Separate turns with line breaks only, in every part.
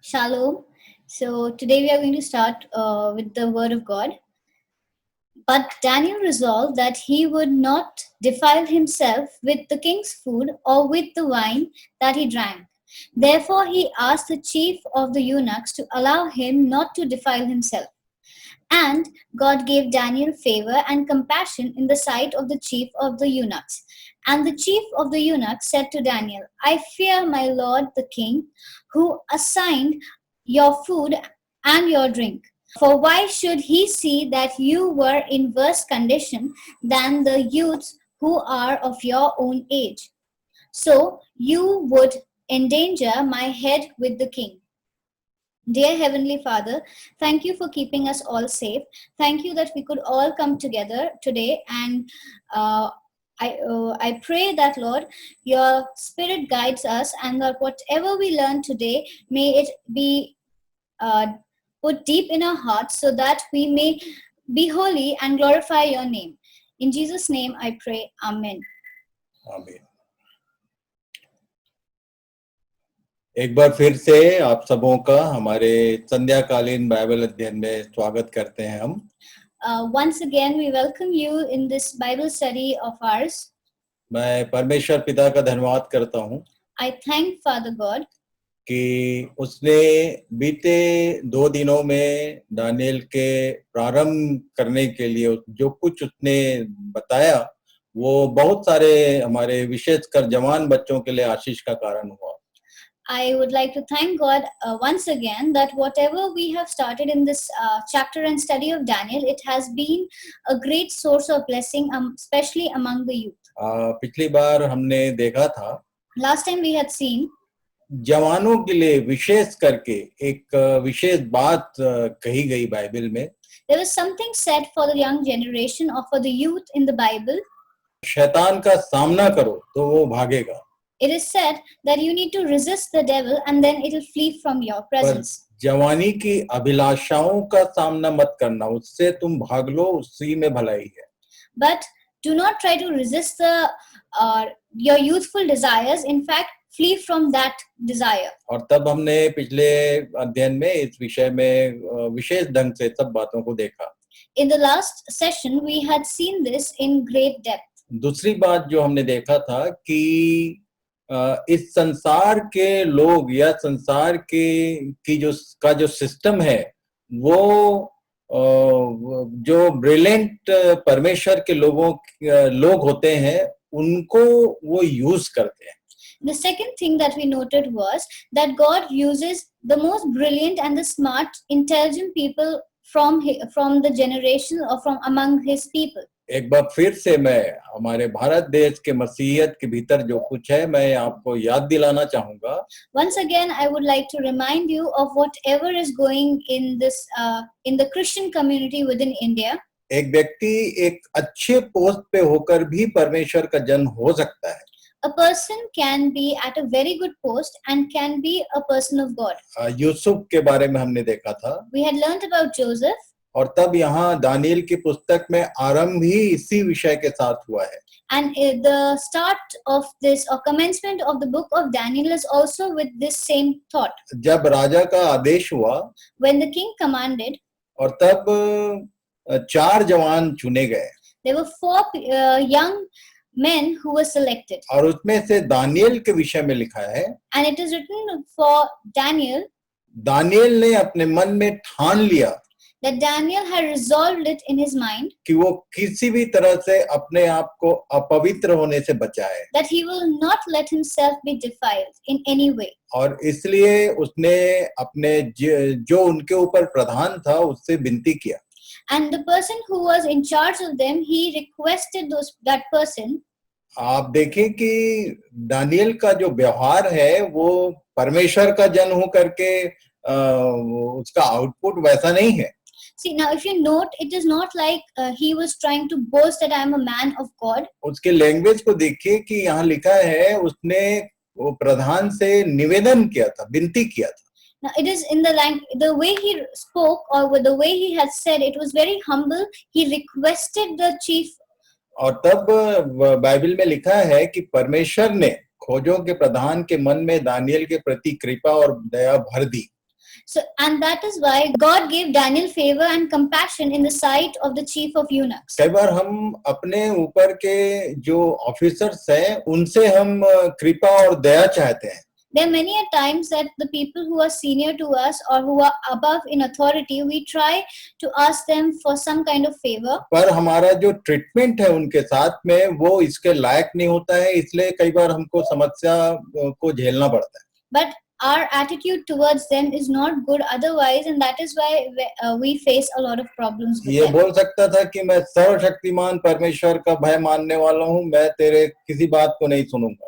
Shalom. So today we are going to start with the word of God. But Daniel resolved that he would not defile himself with the king's food or with the wine that he drank. Therefore he asked the chief of the eunuchs to allow him not to defile himself. And God gave Daniel favor and compassion in the sight of the chief of the eunuchs. And the chief of the eunuchs said to Daniel, I fear my lord the king, who assigned your food and your drink. For why should he see that you were in worse condition than the youths who are of your own age? So you would endanger my head with the king. Dear Heavenly Father, thank you for keeping us all safe. Thank you that we could all come together today, and I pray that, Lord, your Spirit guides us, and that whatever we learn today, may it be put deep in our hearts so that we may be holy and glorify your name. In Jesus' name I pray. Amen.
आमीन। एक बार फिर से आप सबों का हमारे संध्याकालीन Bible अध्ययन में स्वागत करते हैं हम।
Once again we welcome you in this Bible study of ours.
मैं परमेश्वर पिता का धन्यवाद करता हूँ
I thank Father God
कि उसने बीते 2 दिनों में दानियल के प्रारंभ करने के लिए जो कुछ उसने बताया वो बहुत सारे हमारे विशेषकर जवान बच्चों के लिए आशीष का कारण हुआ।
I would like to thank God once again that whatever we have started in this chapter and study of Daniel, it has been a great source of blessing, especially among the youth.
पिछली बार हमने देखा था
Last time we had seen
जवानों के लिए विशेष करके एक विशेष बात कही गई बाइबल में।
there was something said for the young generation or for the youth in the Bible.
शैतान का सामना करो तो वो भागेगा।
It is said that you need to resist the devil and then it will flee from your presence.
जवानी की अभिलाषाओं का सामना मत करना, उससे तुम भाग लो, उसी में भलाई है।
But do not try to resist your youthful desires. In fact, flee from that desire.
और तब हमने पिछले अध्ययन में इस विषय में विशेष ढंग से सब बातों को देखा।
In the last session, we had seen this in great depth.
दूसरी बात जो हमने देखा था कि इस संसार के लोग या संसार की जो सिस्टम है वो जो ब्रिलियंट परमेश्वर के लोग होते हैं उनको वो यूज करते हैं।
The second thing that we noted was that God uses the most brilliant and the smart, intelligent people from the generation or from among his people.
एक बार फिर से मैं हमारे भारत देश के मसीहियत के भीतर जो कुछ है मैं आपको याद दिलाना चाहूंगा।
Once again, I would like to remind you of whatever is going in this in the Christian community within India.
एक व्यक्ति एक अच्छे पोस्ट पे होकर भी परमेश्वर का जन हो सकता है।
A person can be at a very good post and can be a person of God.
Yusuf के बारे में हमने देखा था।
We had learnt about Joseph.
और तब यहाँ दानियल की पुस्तक में आरंभ ही इसी विषय के साथ हुआ है।
And the start of this or commencement of the book of Daniel is also with this same thought.
जब राजा का आदेश हुआ,
when the king commanded,
और तब 4 जवान चुने गए।
There were 4 young men who were selected.
और उसमें से दानियल के विषय में लिखा है।
And it is written for Daniel.
दानियल ने अपने मन में ठान लिया
that Daniel had resolved it in his mind
कि वो किसी भी तरह से अपने आप को अपवित्र होने से बचाए।
that he will not let himself be defiled in any way.
और इसलिए उसने अपने जो उनके ऊपर प्रधान था उससे विनती किया।
And the person who was in charge of them, he requested that person.
आप देखें कि दानियल का जो व्यवहार है वो परमेश्वर का जन हो करके उसका आउटपुट वैसा नहीं है।
See, now if you note, it is not like he was trying to boast that I am a man of God.
उसके लैंग्वेज को देखिए कि यहाँ लिखा है उसने वो प्रधान से निवेदन किया था, विनती किया था।
Now it is in the way he spoke or with the way he had said, it was very humble. He requested the chief.
और तब बाइबल में लिखा है कि परमेश्वर ने खोजों के प्रधान के मन में दानियल के प्रति कृपा और दया भर दी।
So, and that is why God gave Daniel favor and compassion in the sight of the chief of eunuchs.
कई बार हम अपने ऊपर के जो ऑफिसर्स हैं उनसे हम कृपा और दया चाहते हैं,
There are many a times that the people who are senior to us or who are above in authority, we try to ask them for some kind of favor.
पर हमारा जो ट्रीटमेंट है उनके साथ में वो इसके लायक नहीं होता है, इसलिए कई बार हमको समस्या को झेलना पड़ता है.
But our attitude towards them is not good otherwise, and that is why we face a lot of problems with
ये
them.
बोल सकता था कि मैं सर्वशक्तिमान परमेश्वर का भय मानने वाला हूँ, मैं तेरे किसी बात को नहीं सुनूंगा.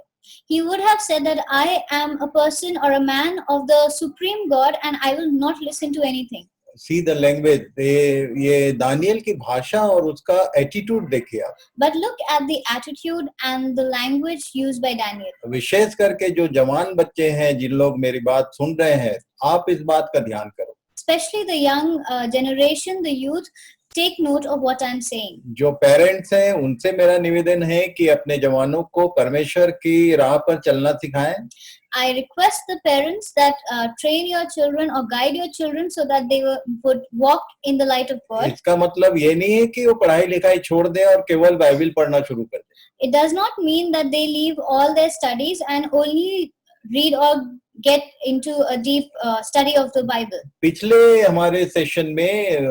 He would have said that I am a person or a man of the supreme God and I will not listen to anything.
See the language, ये दानियल की भाषा और उसका एटीट्यूड देखिए आप.
But look at the attitude and the language used by Daniel.
विशेष करके जो जवान बच्चे हैं, जिन लोग मेरी बात सुन रहे हैं, आप इस बात का ध्यान करो.
Especially the young generation, the youth, take note of what I'm saying.
जो पेरेंट्स हैं उनसे मेरा निवेदन है कि अपने जवानों को परमेश्वर की राह पर चलना सिखाएं.
I request the parents that train your children or guide your children so that they would walk in the light of God.
इसका मतलब ये नहीं है कि वो पढ़ाई लिखाई छोड़ दें और केवल बाइबल पढ़ना शुरू कर दें.
It does not mean that they leave all their studies and only read or get into a deep study of the Bible.
पिछले हमारे सेशन में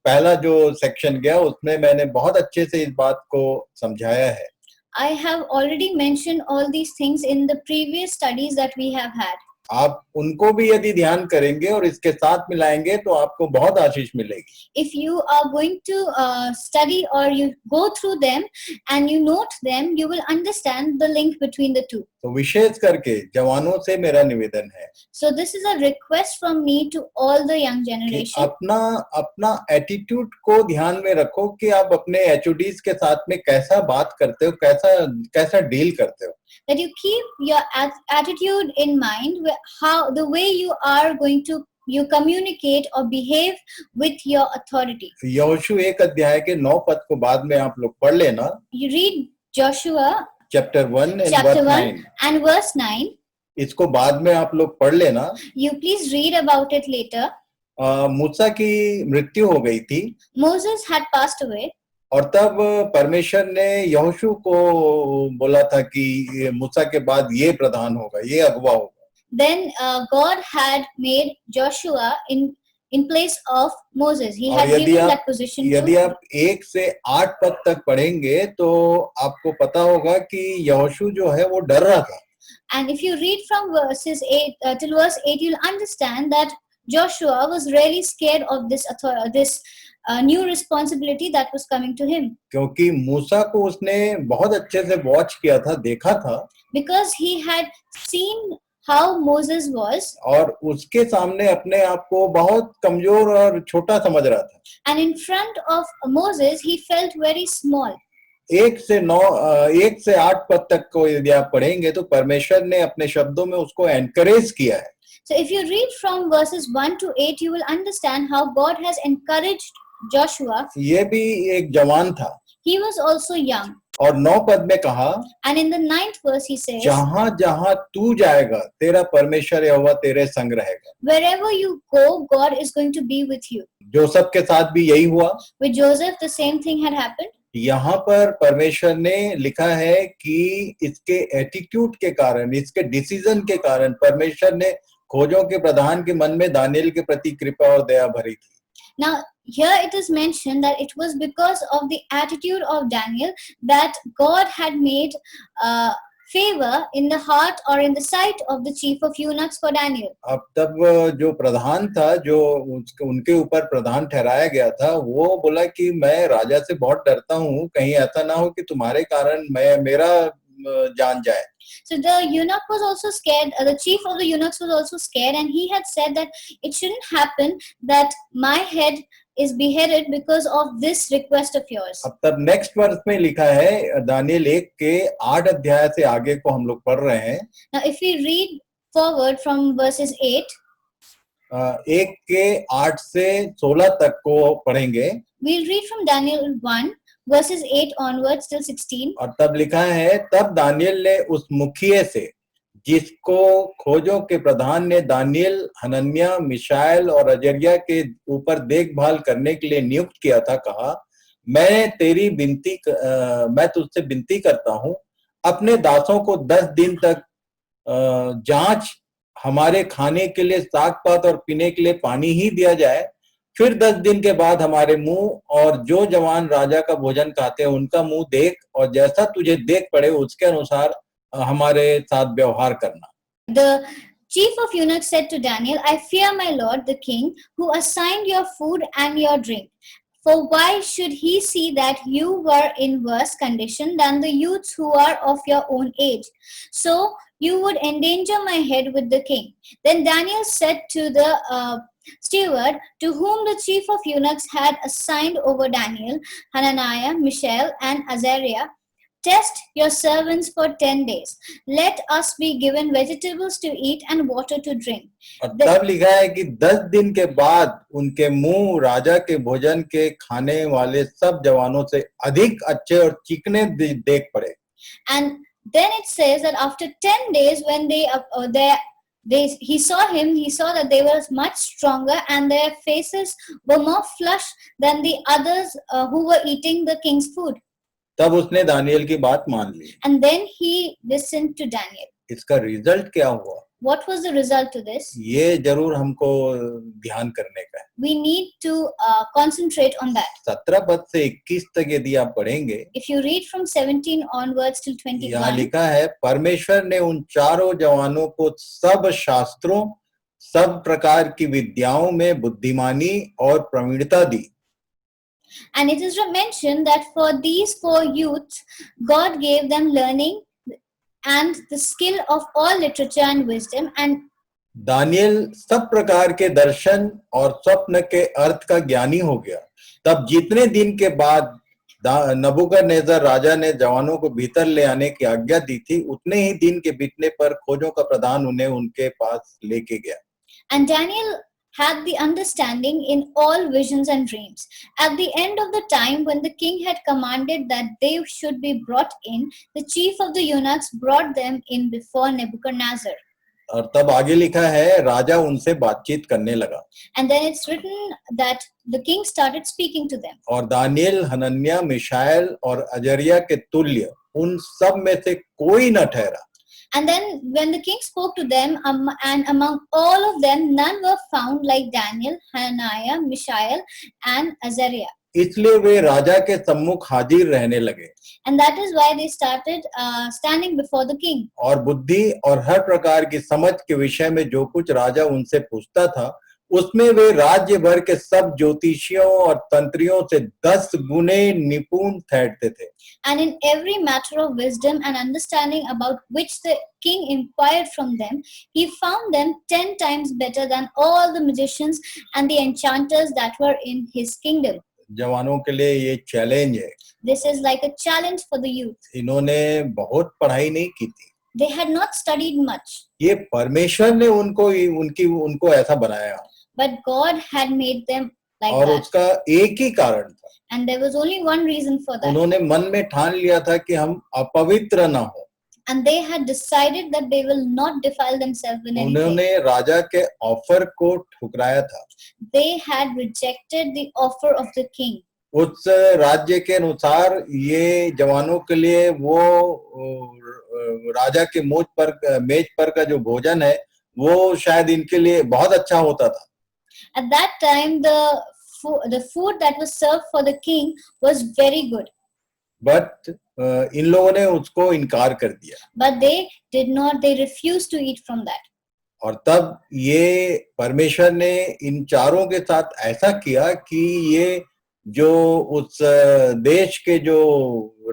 पहला जो सेक्शन गया उसमें मैंने बहुत अच्छे से इस बात को समझाया है.
I have already mentioned all these things in the previous studies that we have had.
आप उनको भी यदि ध्यान करेंगे और इसके साथ मिलाएंगे तो आपको बहुत आशीष मिलेगी.
If you are going to study or you go through them and you note them, you will understand the link between the two.
तो विशेष करके जवानों से मेरा निवेदन है
So this is a request from me to all the young
कि
generation.
अपना attitude को ध्यान में रखो कि आप अपने एचओडीज के साथ में कैसा बात करते हो, कैसा डील करते हो.
That you keep your attitude in mind, how the way you are going to you communicate or behave with your authority.
यहोशू 1 अध्याय के 9 पद को बाद में आप लोग पढ़ लेना.
You read Joshua
chapter 1 and
chapter
verse
1
9.
and verse 9.
इसको बाद में आप लोग पढ़ लेना.
You please read about it later.
मूसा की मृत्यु हो गई थी
Moses had passed away.
और तब परमेश्वर ने यहोशू को बोला था कि मूसा के बाद ये प्रधान होगा, ये अगुवा होगा.
Then God had made Joshua in place of Moses. He had
यदि
given
आप-
that position
यदि
to
आप 1 से 8 पद तक पढ़ेंगे तो आपको पता होगा कि यहोशू जो है वो डर रहा था.
And if you read from verses 8 till verse 8, you'll understand that Joshua was really scared of this new responsibility that was coming to him,
क्योंकि मूसा को उसने बहुत अच्छे से वॉच किया था, देखा था
because he had seen how Moses was,
और उसके सामने अपने आप को बहुत कमजोर और छोटा समझ रहा था.
and in front of Moses he felt very small.
1 से 8 पद तक को यदि आप पढ़ेंगे तो परमेश्वर ने अपने शब्दों में उसको एनकरेज किया है.
So if you read from verses 1 to 8, you will understand how God has encouraged Joshua.
ये भी एक जवान था.
He was also young.
और 9 पद में कहा,
And in the 9th verse he says,
जहां जहां तू जाएगा तेरा परमेश्वर यहोवा तेरे संग रहेगा.
wherever you go, God is going to be with you.
Joseph के साथ भी यही हुआ.
With Joseph, the same thing had happened.
यहाँ पर परमेश्वर ने लिखा है कि इसके एटीट्यूड के कारण, इसके डिसीजन के कारण परमेश्वर ने खोजों के प्रधान के मन में दानियल के प्रति कृपा और दया भरी थी.
Now, here it is mentioned that it was because of the attitude of Daniel that God had made favor in the heart or in the sight of the chief of eunuchs for Daniel.
अब तब जो प्रधान था, जो उनके ऊपर प्रधान ठहराया गया था, वो बोला कि मैं राजा से बहुत डरता हूँ, कहीं ऐसा ना हो कि तुम्हारे कारण मेरा जान जाए.
So the eunuch was also scared, the chief of the eunuchs was also scared, and he had said that it shouldn't happen that my head is beheaded because of this request of yours.
अब तब next verse में लिखा है, Daniel 1 के 8 अध्याय से आगे को हम लोग पढ़ रहे हैं.
Now if we read forward from verses 8,
1 के 8 से 16 तक को पढ़ेंगे.
we'll read from Daniel 1 verses 8 onwards till 16.
और तब लिखा है, तब दानियल ने उस मुखिए से जिसको खोजों के प्रधान ने दानियल, हनन्याह, मिशाएल और अजर्या के ऊपर देखभाल करने के लिए नियुक्त किया था, कहा, मैं तुझसे विनती करता हूं, अपने दासों को 10 दिन तक जांच, हमारे खाने के लिए साग पात और पीने के लिए पानी ही दिया जाए, फिर 10 दिन के बाद हमारे मुंह और जो जवान राजा का भोजन खाते हैं उनका मुंह देख, और जैसा तुझे देख पड़े उसके अनुसार हमारे साथ व्यवहार करना।
The chief of eunuchs said to Daniel, I fear my lord the king, who assigned your food and your drink. For why should he see that you were in worse condition than the youths who are of your own age? So you would endanger my head with the king. Then Daniel said to the steward, to whom the chief of eunuchs had assigned over Daniel, Hananiah, Mishael, and Azariah, test your servants for 10 days. Let us be given vegetables to eat and water to drink.
और तब लिखा है कि 10 दिन के बाद उनके मुंह राजा के भोजन के खाने वाले सब जवानों से अधिक अच्छे और चिकने देख पड़े।
And then it says that after 10 days, when he saw him, he saw that they were much stronger and their faces were more flushed than the others who were eating the king's food.
तब उसने Daniel की बात मान ली।
And then he listened to Daniel.
इसका result क्या हुआ?
What was the result to this?
ये जरूर हमको ध्यान करने का है।
We need to concentrate on that.
17 पद से 21 तक यदि आप पढ़ेंगे,
If you read from 17 onwards till 21,
यहाँ लिखा है, परमेश्वर ने उन चारों जवानों को सब शास्त्रों, सब प्रकार की विद्याओं में बुद्धिमानी और प्रवीणता दी।
And it is mentioned that for these 4 youths, God gave them learning and the skill of all literature and wisdom. And
दानियल सब प्रकार के दर्शन और स्वप्न के अर्थ का ज्ञानी हो गया। तब जितने दिन के बाद नबूकदनेस्सर राजा ने जवानों को भीतर ले आने की आज्ञा दी थी, उतने ही दिन के बीतने पर खोजों का प्रधान उन्हें उनके पास लेके गया।
And Daniel had the understanding in all visions and dreams. At the end of the time when the king had commanded that they should be brought in, the chief of the eunuchs brought them in before Nebuchadnezzar.
और तब आगे लिखा है, राजा उनसे बातचीत करने लगा।
And then it's written that the king started speaking to them.
और दानियल, हनन्याह, मिशाएल और अजर्या के तुल्य उन सब में से कोई न ठहरा।
And then when the king spoke to them, and among all of them, none were found like Daniel, Hananiah, Mishael, and Azariah.
इसलिए वे राजा के सम्मुख हाजिर रहने लगे।
And that is why they started standing before the king.
और बुद्धि और हर प्रकार की समझ के विषय में जो कुछ राजा उनसे पूछता था, उसमें वे राज्य भर के सब ज्योतिषियों और तंत्रियों से 10 गुने निपुण ठहरते थे।
And in every matter of wisdom and understanding about which the king inquired from them, he found them 10 times better than all the magicians and the enchanters that were in his kingdom.
जवानों के लिए ये challenge है।
This is like a challenge for the youth.
इन्होंने बहुत पढ़ाई नहीं की थी।
They had not studied much.
ये परमेश्वर ने उनको ऐसा बनाया।
But God had made them like
और
that.
उसका एक ही कारण था।
And there was only one reason for that.
उन्होंने मन में ठान लिया था कि हम अपवित्र ना हो।
And they had decided that they will not defile themselves in anything.
उन्होंने राजा के ऑफर को ठुकराया था।
They had rejected the offer of the king.
उस राज्य के अनुसार ये जवानों के लिए वो राजा के मेज पर का जो भोजन है, वो शायद इनके लिए बहुत अच्छा होता था।
At that time, the food that was served for the king was very good.
But इन लोगों ने उसको इनकार कर दिया।
But they did not. They refused to eat from that.
और तब ये परमेश्वर ने इन चारों के साथ ऐसा किया कि ये जो उस देश के जो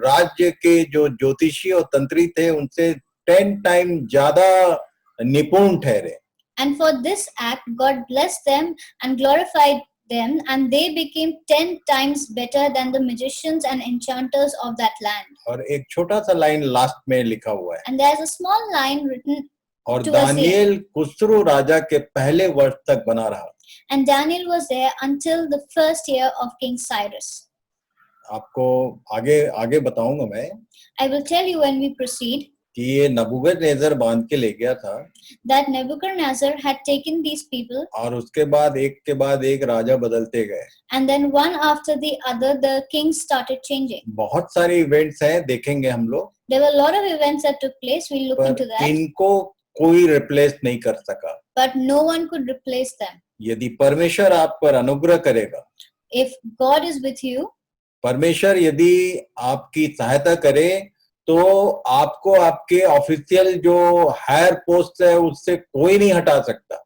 राज्य के जो ज्योतिषी और तंत्री थे, उनसे 10 टाइम ज्यादा निपुण ठहरे।
And for this act, God blessed them and glorified them, and they became 10 times better than the magicians and enchanters of that land.
और एक छोटा सा लाइन लास्ट में लिखा हुआ है।
And there's a small line written.
और Daniel कुस्रू राजा के पहले वर्ष तक बना रहा।
And Daniel was there until the first year of King Cyrus.
आपको आगे बताऊंगा मैं।
I will tell you when we proceed.
कि ये नबूकदनेस्सर बांध के ले गया था
that Nebuchadnezzar had taken these people,
और उसके बाद एक राजा बदलते गए।
and then one after the other, the kings started changing.
बहुत सारे इवेंट्स हैं, देखेंगे हम लोग,
There were a lot of events that took place. We'll look into
पर
that.
इनको कोई रिप्लेस नहीं कर सका।
But no one could replace them.
यदि परमेश्वर आप पर अनुग्रह करेगा,
If God is with you,
परमेश्वर यदि आपकी सहायता करे, तो आपको आपके ऑफिशियल जो हायर पोस्ट है उससे कोई नहीं हटा सकता।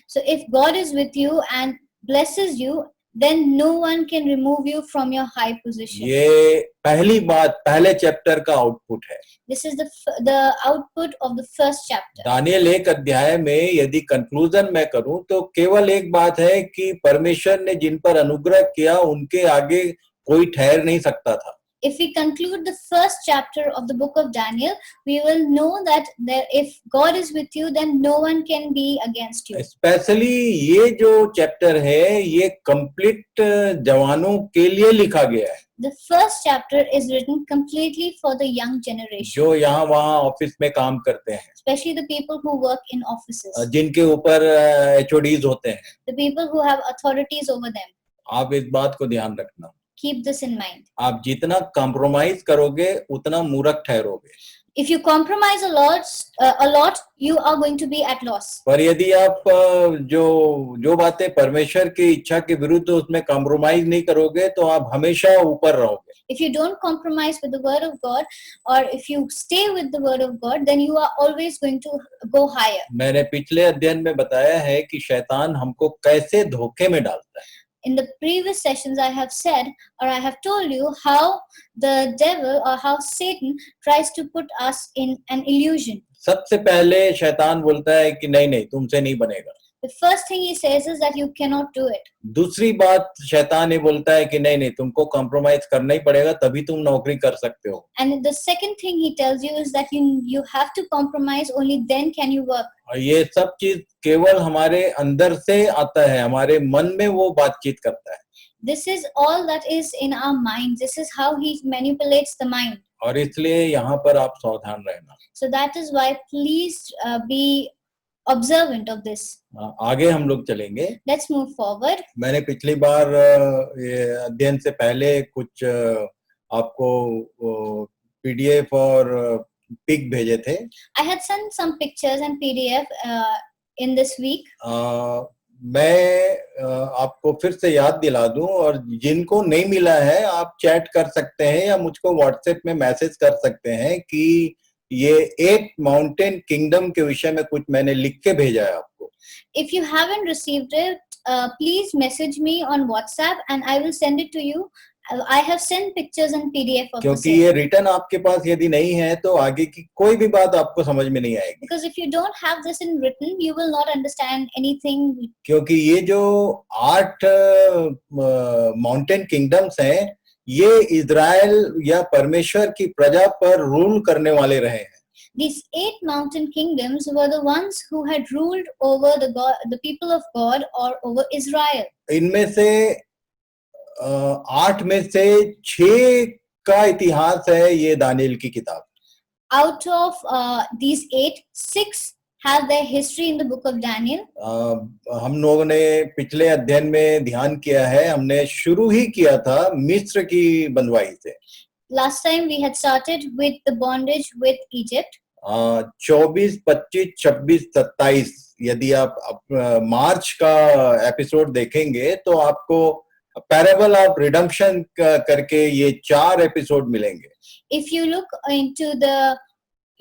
so if God is with you and blesses you, then no one can remove you from your high position.
ये पहली बात, पहले चैप्टर का आउटपुट है।
This is the output of the first chapter.
दानियल 1 अध्याय में यदि कंक्लूजन मैं करूं तो केवल एक बात है कि परमेश्वर ने जिन पर अनुग्रह किया उनके आगे कोई ठहर नहीं सकता था।
If we conclude the first chapter of the book of Daniel, we will know that if God is with you, then no one can be against you.
Specially ये जो चैप्टर है ये कंप्लीट जवानों के लिए लिखा गया है।
The first chapter is written completely for the young generation,
जो यहाँ वहाँ ऑफिस में काम करते हैं,
especially the people who work in offices,
जिनके ऊपर HODs होते हैं।
the people who have authorities over them.
आप इस बात को ध्यान रखना,
Keep this in mind.
आप जितना कॉम्प्रोमाइज करोगे उतना मूर्ख ठहरोगे।
If you compromise a lot, you are going to be at loss.
पर यदि आप जो बातें परमेश्वर की इच्छा के विरुद्ध उसमें कॉम्प्रोमाइज नहीं करोगे तो आप हमेशा ऊपर रहोगे।
If you don't compromise with the word of God, or if you stay with the word of God, then you are always going to go higher.
मैंने पिछले अध्ययन में बताया है कि शैतान हमको कैसे धोखे में डालता है।
In the previous sessions, I have said, or I have told you, how the devil or how Satan tries to put us in an illusion.
सबसे पहले शैतान बोलता है कि नहीं नहीं तुमसे नहीं बनेगा।
The first thing he says is that you cannot do it.
दूसरी बात शैतान ये बोलता है कि नहीं नहीं तुमको कॉम्प्रोमाइज करना ही पड़ेगा तभी तुम नौकरी कर सकते हो।
And the second thing he tells you is that you have to compromise, only then can you work.
और ये सब चीज केवल हमारे अंदर से आता है, हमारे मन में वो बातचीत करता है।
This is all that is in our mind. This is how he manipulates the mind.
और इसलिए यहाँ पर आप सावधान रहना।
So that is why please be observant of this.
आगे हम लोग चलेंगे।
Let's move forward.
मैंने पिछली बार ये अध्ययन से पहले कुछ आपको PDF और पिक भेजे थे।
I had sent some pictures and PDF in this week.
मैं आपको फिर से याद दिला दूं, और जिनको नहीं मिला है आप चैट कर सकते हैं या मुझको व्हाट्सएप में मैसेज कर सकते हैं कि ये 8 माउंटेन किंगडम के विषय में कुछ मैंने लिख के भेजा है आपको।
If you haven't received it, please message me on WhatsApp and I will send it to you. I have sent pictures and PDF of the
क्योंकि
same.
ये रिटर्न आपके पास यदि नहीं है तो आगे की कोई भी बात आपको समझ में नहीं आएगी।
Because if you don't have this in written, you will not understand anything.
क्योंकि ये जो 8 माउंटेन किंगडम्स हैं ये इजराइल या परमेश्वर की प्रजा पर रूल करने वाले रहे हैं।
These 8 mountain kingdoms were the ones who had ruled over the people of God or over Israel.
इनमें से 8 में से 6 का इतिहास है ये दानियल की किताब।
Out of these 8, 6 have their history in the book of Daniel.
हम लोगों ने पिछले अध्ययन में ध्यान किया है, हमने शुरू ही किया था मिस्र की बंधुआई से।
Last time we had started with the bondage with Egypt.
24, 25, 26, 27 यदि आप मार्च का एपिसोड देखेंगे तो आपको पैराबल ऑफ रिडेम्पशन करके ये 4 एपिसोड मिलेंगे।
If you look into the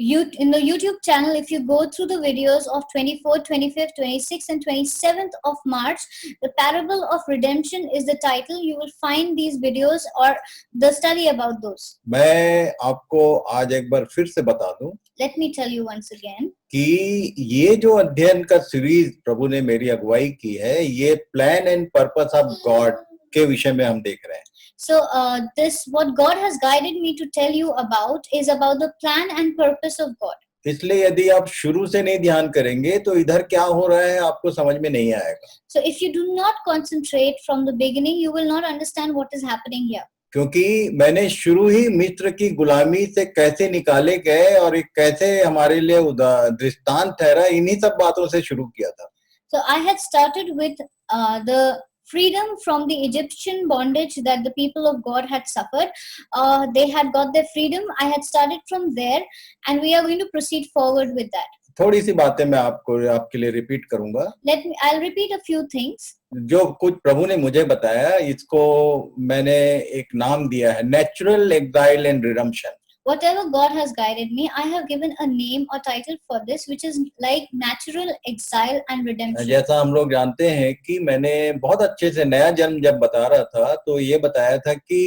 YouTube channel, if you go through the videos of 24th, 25th, 26th and 27th of March, the Parable of Redemption is the title. You will find these videos or the study about those.
मैं आपको आज एक बार फिर से बता दूं
Let me tell you once again
कि ये जो अध्ययन का सीरीज प्रभु ने मेरी अगुवाई की है ये plan and purpose of God के विषय में हम देख रहे हैं।
So this what God has guided me to tell you about is about the plan and purpose of God.
इसलिए यदि आप शुरू से नहीं ध्यान करेंगे तो इधर क्या हो रहा है आपको समझ में नहीं आएगा।
So if you do not concentrate from the beginning, you will not understand what is happening here.
क्योंकि मैंने शुरू ही मिस्र की गुलामी से कैसे निकाले गए और एक कैसे हमारे लिए दृष्टांत ठहरा, इन्हीं सब बातों से शुरू किया था.
So I had started with the freedom from the Egyptian bondage that the people of God had suffered. They had got their freedom. I had started from there, and we are going to proceed forward with that.
थोड़ी सी बातें मैं आपके लिए repeat करूंगा.
I'll repeat a few things.
जो कुछ प्रभु ने मुझे बताया, इसको मैंने एक नाम दिया है, natural exile and redemption.
Whatever God has guided me, I have given a name or title for this, which is like natural exile and redemption.
जैसा हम लोग जानते हैं कि मैंने बहुत अच्छे से नया जन्म जब बता रहा था, तो ये बताया था कि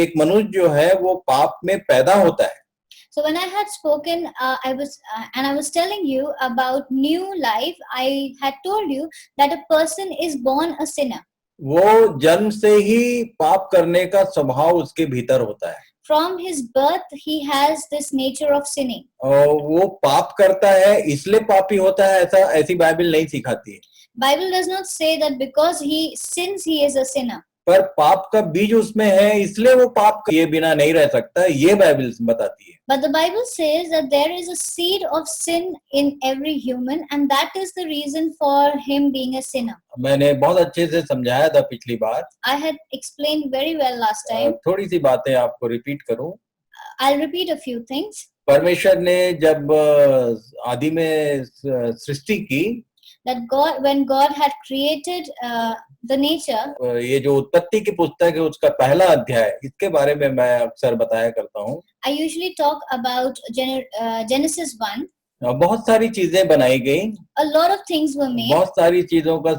एक मनुष्य जो है वो पाप में पैदा होता है.
So when I had spoken, I was telling you about new life. I had told you that a person is born a sinner.
वो जन्म से ही पाप करने का स्वभाव उसके भीतर होता है.
From his birth, he has this nature of sinning.
और वो पाप करता है इसलिए पापी होता है, ऐसी बाइबल नहीं सिखाती है.
Bible does not say that because he sins, he is a sinner.
पर पाप का बीज उसमें है, इसलिए वो पाप किए बिना नहीं रह सकता, ये बाइबल बताती है.
But the Bible says that there is a seed of sin in every human, and that is the reason for him being a sinner.
मैंने बहुत अच्छे से समझाया था पिछली बार.
I had explained very well last time.
थोड़ी सी बातें आपको रिपीट करूं.
I'll repeat a few things.
परमेश्वर ने जब आदि में सृष्टि की,
that when God had created the nature,
ये जो उत्पत्ति की पुस्तक है उसका पहला अध्याय, इसके बारे में मैं अक्सर बताया करता हूँ.
I usually talk about Genesis 1.
बहुत सारी चीजें बनाई गई.
A lot of things were made.
बहुत सारी चीजों का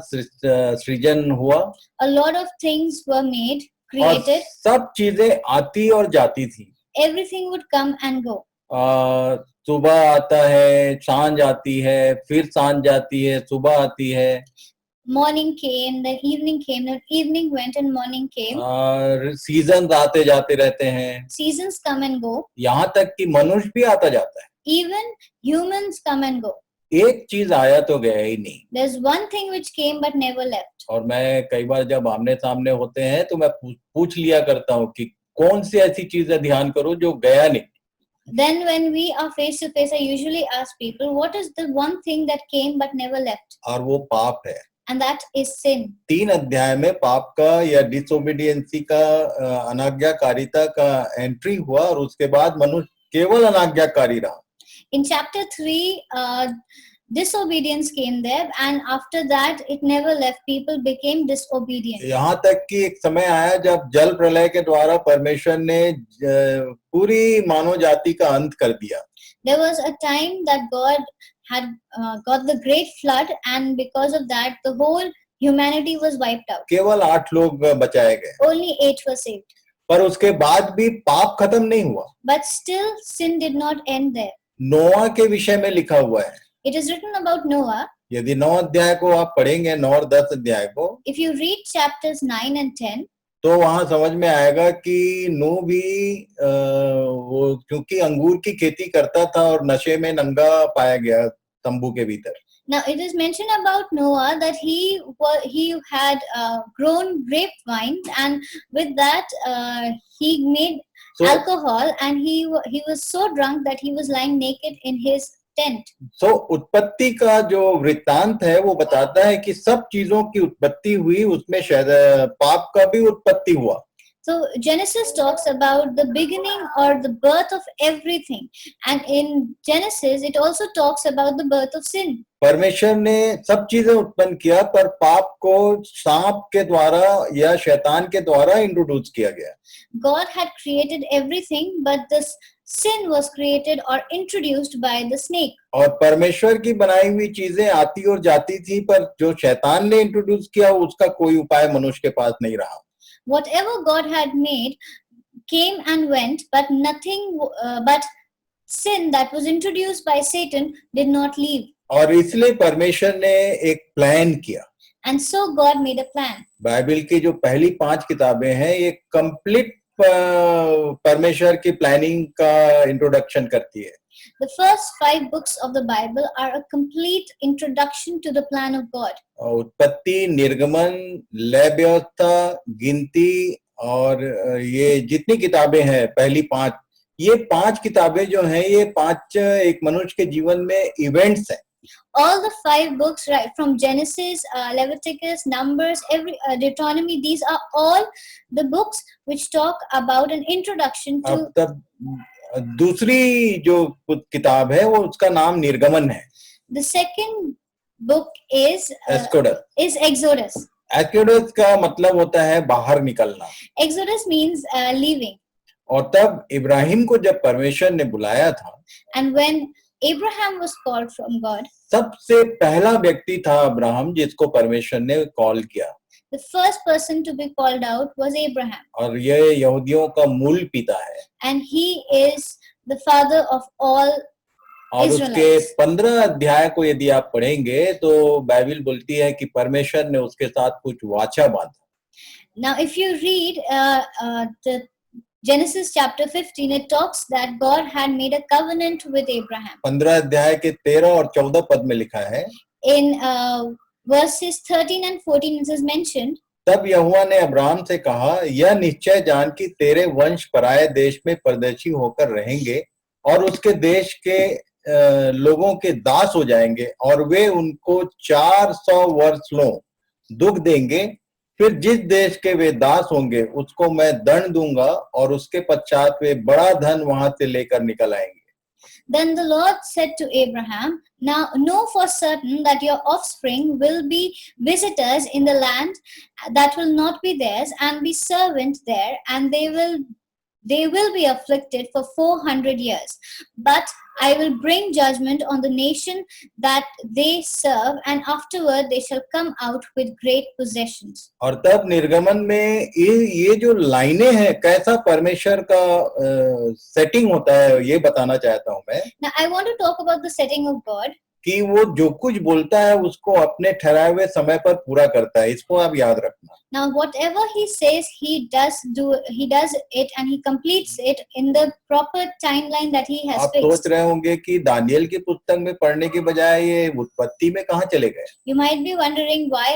सृजन हुआ.
A lot of things were made, created.
सब चीजें आती और जाती थी.
Everything would come and go.
सुबह आता है, सांझ आती है, फिर सांझ जाती है, सुबह आती है.
Morning came, then evening came, then evening went and morning came.
Season आते जाते रहते हैं.
Seasons come and go.
यहाँ तक कि मनुष्य भी आता जाता है.
Even humans come and go.
एक चीज आया तो गया ही नहीं.
There's one thing which came but never left.
और मैं कई बार जब आमने सामने होते हैं तो मैं पूछ लिया करता हूँ कि कौन सी ऐसी चीज है, ध्यान करो, जो गया नहीं.
Then when we are face to face, I usually ask people, what is the one thing that came but never left?
और वो पाप है.
And that is sin.
3 अध्याय में पाप का या डिसोबीडियंसी का, अनाज्ञाकारिता का एंट्री हुआ, और उसके बाद मनुष्य केवल अनाज्ञाकारी रहा.
In chapter 3, disobedience came there, and after that it never left. People became disobedient.
यहाँ तक कि एक समय आया जब जल प्रलय के द्वारा परमेश्वर ने पूरी मानव जाति का अंत कर दिया.
There was a time that God had got the great flood, and because of that the whole humanity was wiped out.
केवल 8 लोग बचाए गए.
Only 8 were saved.
पर उसके बाद भी पाप खत्म नहीं हुआ.
But still sin did not end there.
नोआ के विषय में लिखा हुआ है.
It is written about Noah.
यदि 9 अध्याय को आप पढ़ेंगे, 9 और 10 अध्याय को,
If you read chapters 9 and 10,
तो वहां समझ में आएगा कि नूह भी वो क्योंकि अंगूर की खेती करता था और नशे में नंगा पाया गया तंबू के भीतर.
Now it is mentioned about Noah that he had grown grapevine, and with that he made alcohol, and he was so drunk that he was lying naked in his tent.
So उत्पत्ति का जो वृत्तांत है वो बताता है कि सब चीजों की उत्पत्ति हुई, उसमें शायद पाप का भी उत्पत्ति हुआ.
So Genesis talks about the beginning or the birth of everything, and in Genesis it also talks about the birth of sin.
परमेश्वर ने सब चीजें उत्पन्न किया, पर पाप को सांप के द्वारा या शैतान के द्वारा इंट्रोड्यूस किया गया.
God had created everything, but this sin was created or introduced by the snake.
और परमेश्वर की बनाई हुई चीजें आती और जाती थी, पर जो शैतान ने इंट्रोड्यूस किया उसका कोई उपाय मनुष्य के पास नहीं रहा.
Whatever God had made came and went, but nothing, but sin that was introduced by Satan did not leave.
और इसलिए परमेश्वर ने एक प्लान किया.
And so God made a plan.
Bible की जो पहली 5 किताबें हैं, ये कंप्लीट परमेश्वर की प्लानिंग का इंट्रोडक्शन करती है.
The first 5 books of the Bible are a complete introduction to the plan of God.
उत्पत्ति, निर्गमन, लय व्यवस्था, गिनती और ये जितनी किताबें हैं पहली 5, ये 5 किताबें जो हैं ये 5 एक मनुष्य के जीवन में इवेंट्स हैं.
All the 5 books, right from Genesis, Leviticus, Numbers, Deuteronomy, these are all the books which talk about an introduction to.
अब तब दूसरी जो किताब है वो उसका नाम निर्गमन है.
The second book is Exodus.
Exodus का मतलब होता है बाहर निकलना.
Exodus means leaving.
और तब इब्राहिम को जब परमेश्वर ने बुलाया था,
and when Abraham was called from God,
सबसे पहला व्यक्ति था अब्राहम जिसको परमेश्वर ने कॉल किया.
the first person to be called out was Abraham.
और ये यहूदियों का मूल पिता है.
And he is the father of all
और उसके 15 अध्याय को यदि आप पढ़ेंगे तो बाइबल बोलती है कि परमेश्वर ने उसके साथ कुछ वाचा बांधा.
Now if you read the Genesis chapter 15, it talks that God had made a covenant with Abraham.
15 अध्याय के 13 और 14 पद में लिखा है.
In verses 13 and 14 it is mentioned.
तब यहोवा ने अब्राहम से कहा, यह निश्चय जान कि तेरे वंश पराये देश में परदेशी होकर रहेंगे और उसके देश के लोगों के दास हो जाएंगे और वे उनको 400 वर्ष दुख देंगे. फिर जिस देश के वे दास होंगे उसको मैं दंड दूंगा और उसके पश्चात वे बड़ा धन वहां से लेकर निकल आएंगे.
Then the Lord said to Abraham, now know for certain that your offspring will be visitors in the land that will not be theirs and be servants there, and they will be afflicted for 400 years. But I will bring judgment on the nation that they serve, and afterward they shall come out with great possessions.
और तब निर्गमन में ये जो लाइनें हैं कैसा परमेश्वर का सेटिंग होता है ये बताना चाहता हूं मैं.
Now I want to talk about the setting of God.
कि वो जो कुछ बोलता है उसको अपने ठहराए हुए समय पर पूरा करता है. इसको आप याद रखना.
Now whatever he says, he does it and he completes it in the proper timeline that he has
आप
fixed.
सोच रहे होंगे कि दानियल की पुस्तक में पढ़ने के बजाय ये उत्पत्ति में कहाँ चले गए.
You might be wondering why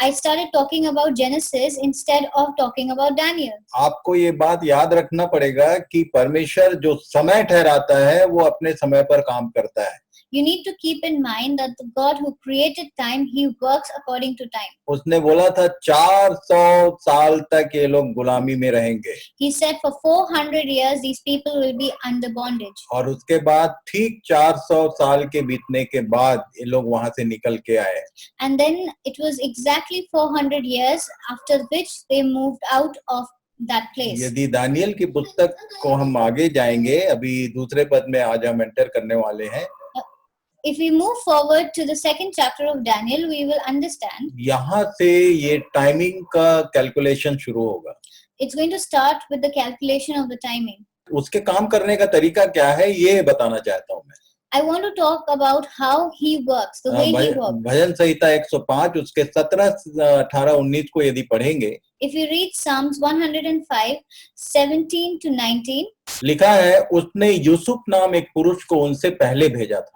I started talking about Genesis instead of talking about Daniel.
आपको ये बात याद रखना पड़ेगा कि परमेश्वर जो समय ठहराता है वो अपने समय पर काम करता है.
You need to keep in mind that the God who created time, he works according to time.
उसने बोला था 400 साल तक ये लोग गुलामी में रहेंगे.
He said for 400 years these people will be under bondage.
और उसके बाद ठीक 400 साल के बीतने के बाद ये लोग वहां से निकल के आए.
And then it was exactly 400 years after which they moved out of that place.
यदि दानियल की पुस्तक को हम आगे जाएंगे, अभी दूसरे पद में आज हम एंटर करने वाले हैं.
If we move forward to the second chapter of Daniel, we will understand.
यहाँ से ये टाइमिंग का कैलकुलेशन शुरू होगा.
It's going to start with the calculation of the timing.
उसके काम करने का तरीका क्या है ये बताना चाहता हूँ मैं.
I want to talk about how he works, the way he works.
भजन संहिता 105 उसके 17, 18, 19 को यदि पढ़ेंगे.
If you read Psalms 105, 17 to 19,
लिखा है, उसने यूसुफ नाम एक पुरुष को उनसे पहले भेजा था.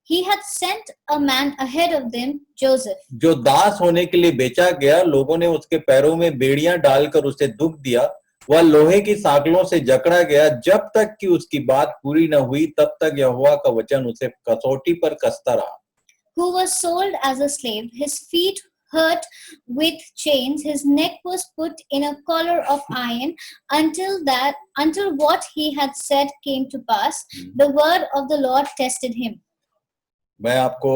He had sent a man ahead of them, Joseph.
जो दास होने के लिए बेचा गया, लोगों ने उसके पैरों में बेड़ियां डालकर उसे दुख दिया. वह लोहे की साँकलों से जकड़ा गया. जब तक कि उसकी बात पूरी न हुई तब तक यहोवा का वचन उसे कसौटी पर कसता रहा.
Who was sold as a slave, his feet hurt with chains, his neck was put in a collar of iron until what he had said came to pass. The word of the Lord tested him.
मैं आपको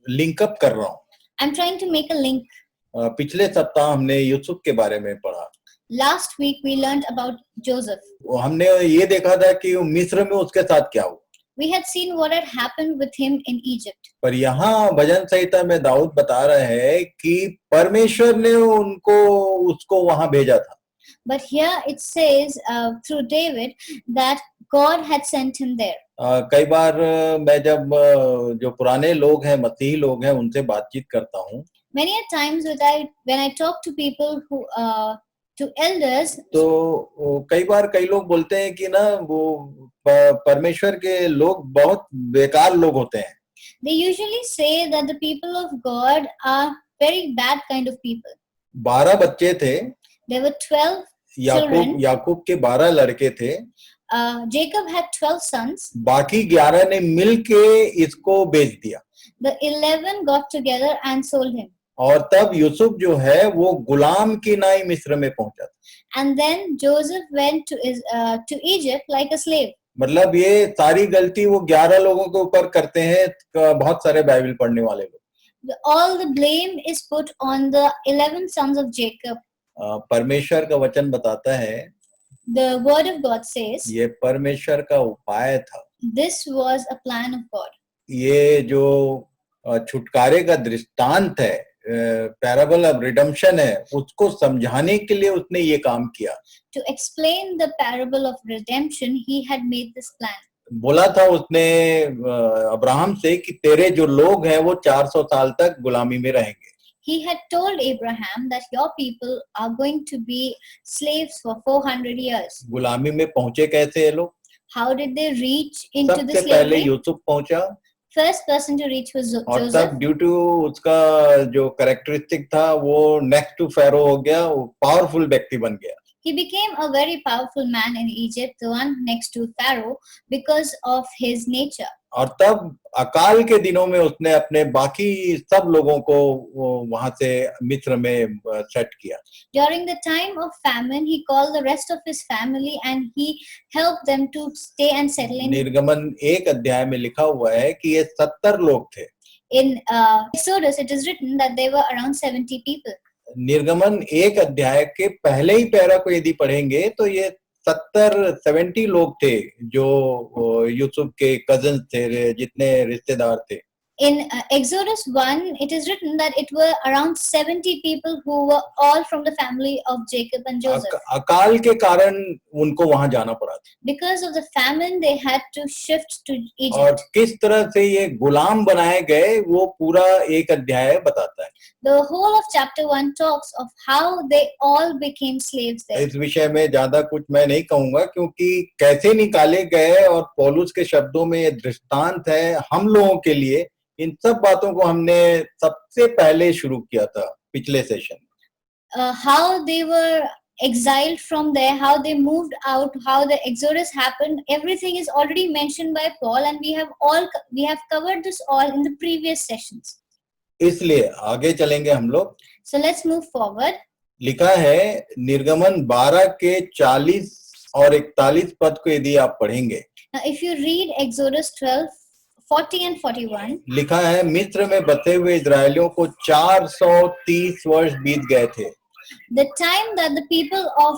link up कर रहा हूँ.
I'm trying to make a link.
पिछले सप्ताह हमने यूसुफ के बारे में पढ़ा.
Last week we learned about Joseph.
हमने ये देखा था कि मिस्र में उसके साथ क्या हुआ.
We had seen what had happened with him in Egypt.
पर यहाँ भजन संहिता में दाऊद बता रहे हैं कि परमेश्वर ने उसको वहां भेजा था.
But here it says through David that God had sent him there.
कई बार मैं जब जो पुराने लोग हैं, मसीही लोग हैं, उनसे बातचीत करता हूँ.
Many a times when I talk to people who to elders,
तो कई बार कई लोग बोलते हैं कि ना वो परमेश्वर के लोग बहुत बेकार लोग होते हैं.
They usually say that the people of God are very bad kind of people.
12 बच्चे थे।
There were 12 children.
याकूब के 12 लड़के थे।
Jacob had 12 sons.
बाकी 11 ने मिलके इसको बेच दिया।
The 11 got together and sold him.
और तब यूसुफ जो है वो गुलाम की नाई मिस्र में पहुंचा था।
And then Joseph went to Egypt like a slave.
मतलब ये सारी गलती वो 11 लोगों के ऊपर करते हैं, बहुत सारे बाइबल पढ़ने वाले लोग।
All the blame is put on the 11 sons of Jacob.
परमेश्वर का वचन बताता है,
The word of God says,
ये परमेश्वर का उपाय था।
this was a plan of God.
ये जो छुटकारे का दृष्टांत है, पैराबल ऑफ रिडेम्पशन है, उसको समझाने के लिए उसने ये काम किया।
To explain the parable of redemption, he had made this plan.
बोला था उसने अब्राहम से कि तेरे जो लोग हैं वो 400 साल तक गुलामी में रहेंगे।
He had told Abraham that your people are going to be slaves for 400 years.
गुलामी में पहुंचे कैसे ये लोग?
How did they reach into the
सबसे पहले
slavery?
यूसुफ पहुंचा।
First person to reach was
और
Joseph.
तब ड्यू टू उसका जो कैरेक्टरिस्टिक था वो नेक्स्ट टू फेरो हो गया, वो पावरफुल व्यक्ति बन गया।
He became a very powerful man in Egypt, the one next to Pharaoh, because of his nature.
और तब अकाल के दिनों में उसने अपने बाकी सब लोगों को वहां से मिस्र में सेट किया।
During the time of famine, he called the rest of his family and he helped them to stay and settle in.
निर्गमन 1 अध्याय में लिखा हुआ है कि ये 70 लोग थे।
In Exodus, it is written that there were around 70 people.
निर्गमन 1 अध्याय के पहले ही पैरा को यदि पढ़ेंगे तो ये 70 लोग थे जो यूसुफ के कजन्स थे, जितने रिश्तेदार थे।
In Exodus 1, it is written that it were around 70 people who were all from the family of Jacob and Joseph.
अकाल के कारण उनको वहां जाना पड़ा था।
Because of the famine, they had to shift to Egypt.
और किस तरह से ये गुलाम बनाए गए वो पूरा 1 अध्याय बताता है।
The whole of chapter 1 talks of how they all became slaves there.
इस विषय में ज्यादा कुछ मैं नहीं कहूंगा, क्योंकि कैसे निकाले गए और पौलुस के शब्दों में ये दृष्टांत है हम लोगों के लिए। इन सब बातों को हमने सबसे पहले शुरू किया था पिछले session.
How they were exiled from there, how they moved out, how the exodus happened, everything is already mentioned by Paul, and we have covered this all in the previous sessions.
इसलिए आगे चलेंगे हम लोग।
So let's move forward.
लिखा है निर्गमन 12 के 40 और 41 पद को यदि आप पढ़ेंगे।
Now if you read Exodus 12, 40 and 41,
लिखा है मिस्र में बसे हुए इजरायलियों को 430 वर्ष बीत गए थे।
The time that the people of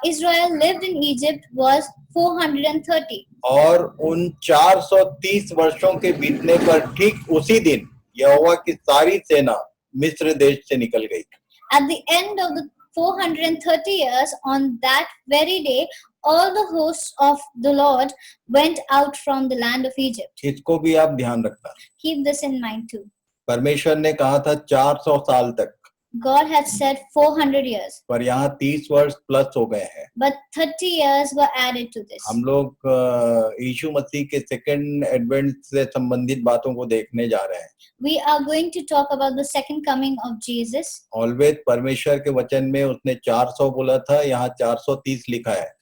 Israel lived in Egypt was 430.
और उन 430 वर्षों के बीतने पर ठीक उसी दिन यहोवा की सारी सेना मिस्र देश से निकल गई।
At the end of the 430 years, on that very day, all the hosts of the Lord went out from the land of Egypt.
इसको भी आप ध्यान रखना।
Keep this in mind too.
परमेश्वर ने कहा था 400 साल तक,
God had said 400 years,
पर यहाँ 30 वर्ष प्लस हो गए हैं।
but 30 years were added to this.
हम लोग यीशु मसीह के सेकंड एडवेंट से संबंधित बातों को देखने जा रहे हैं।
We are going to talk about the second coming of Jesus.
Always परमेश्वर के वचन में उसने 400 बोला था, यहाँ 430 लिखा है।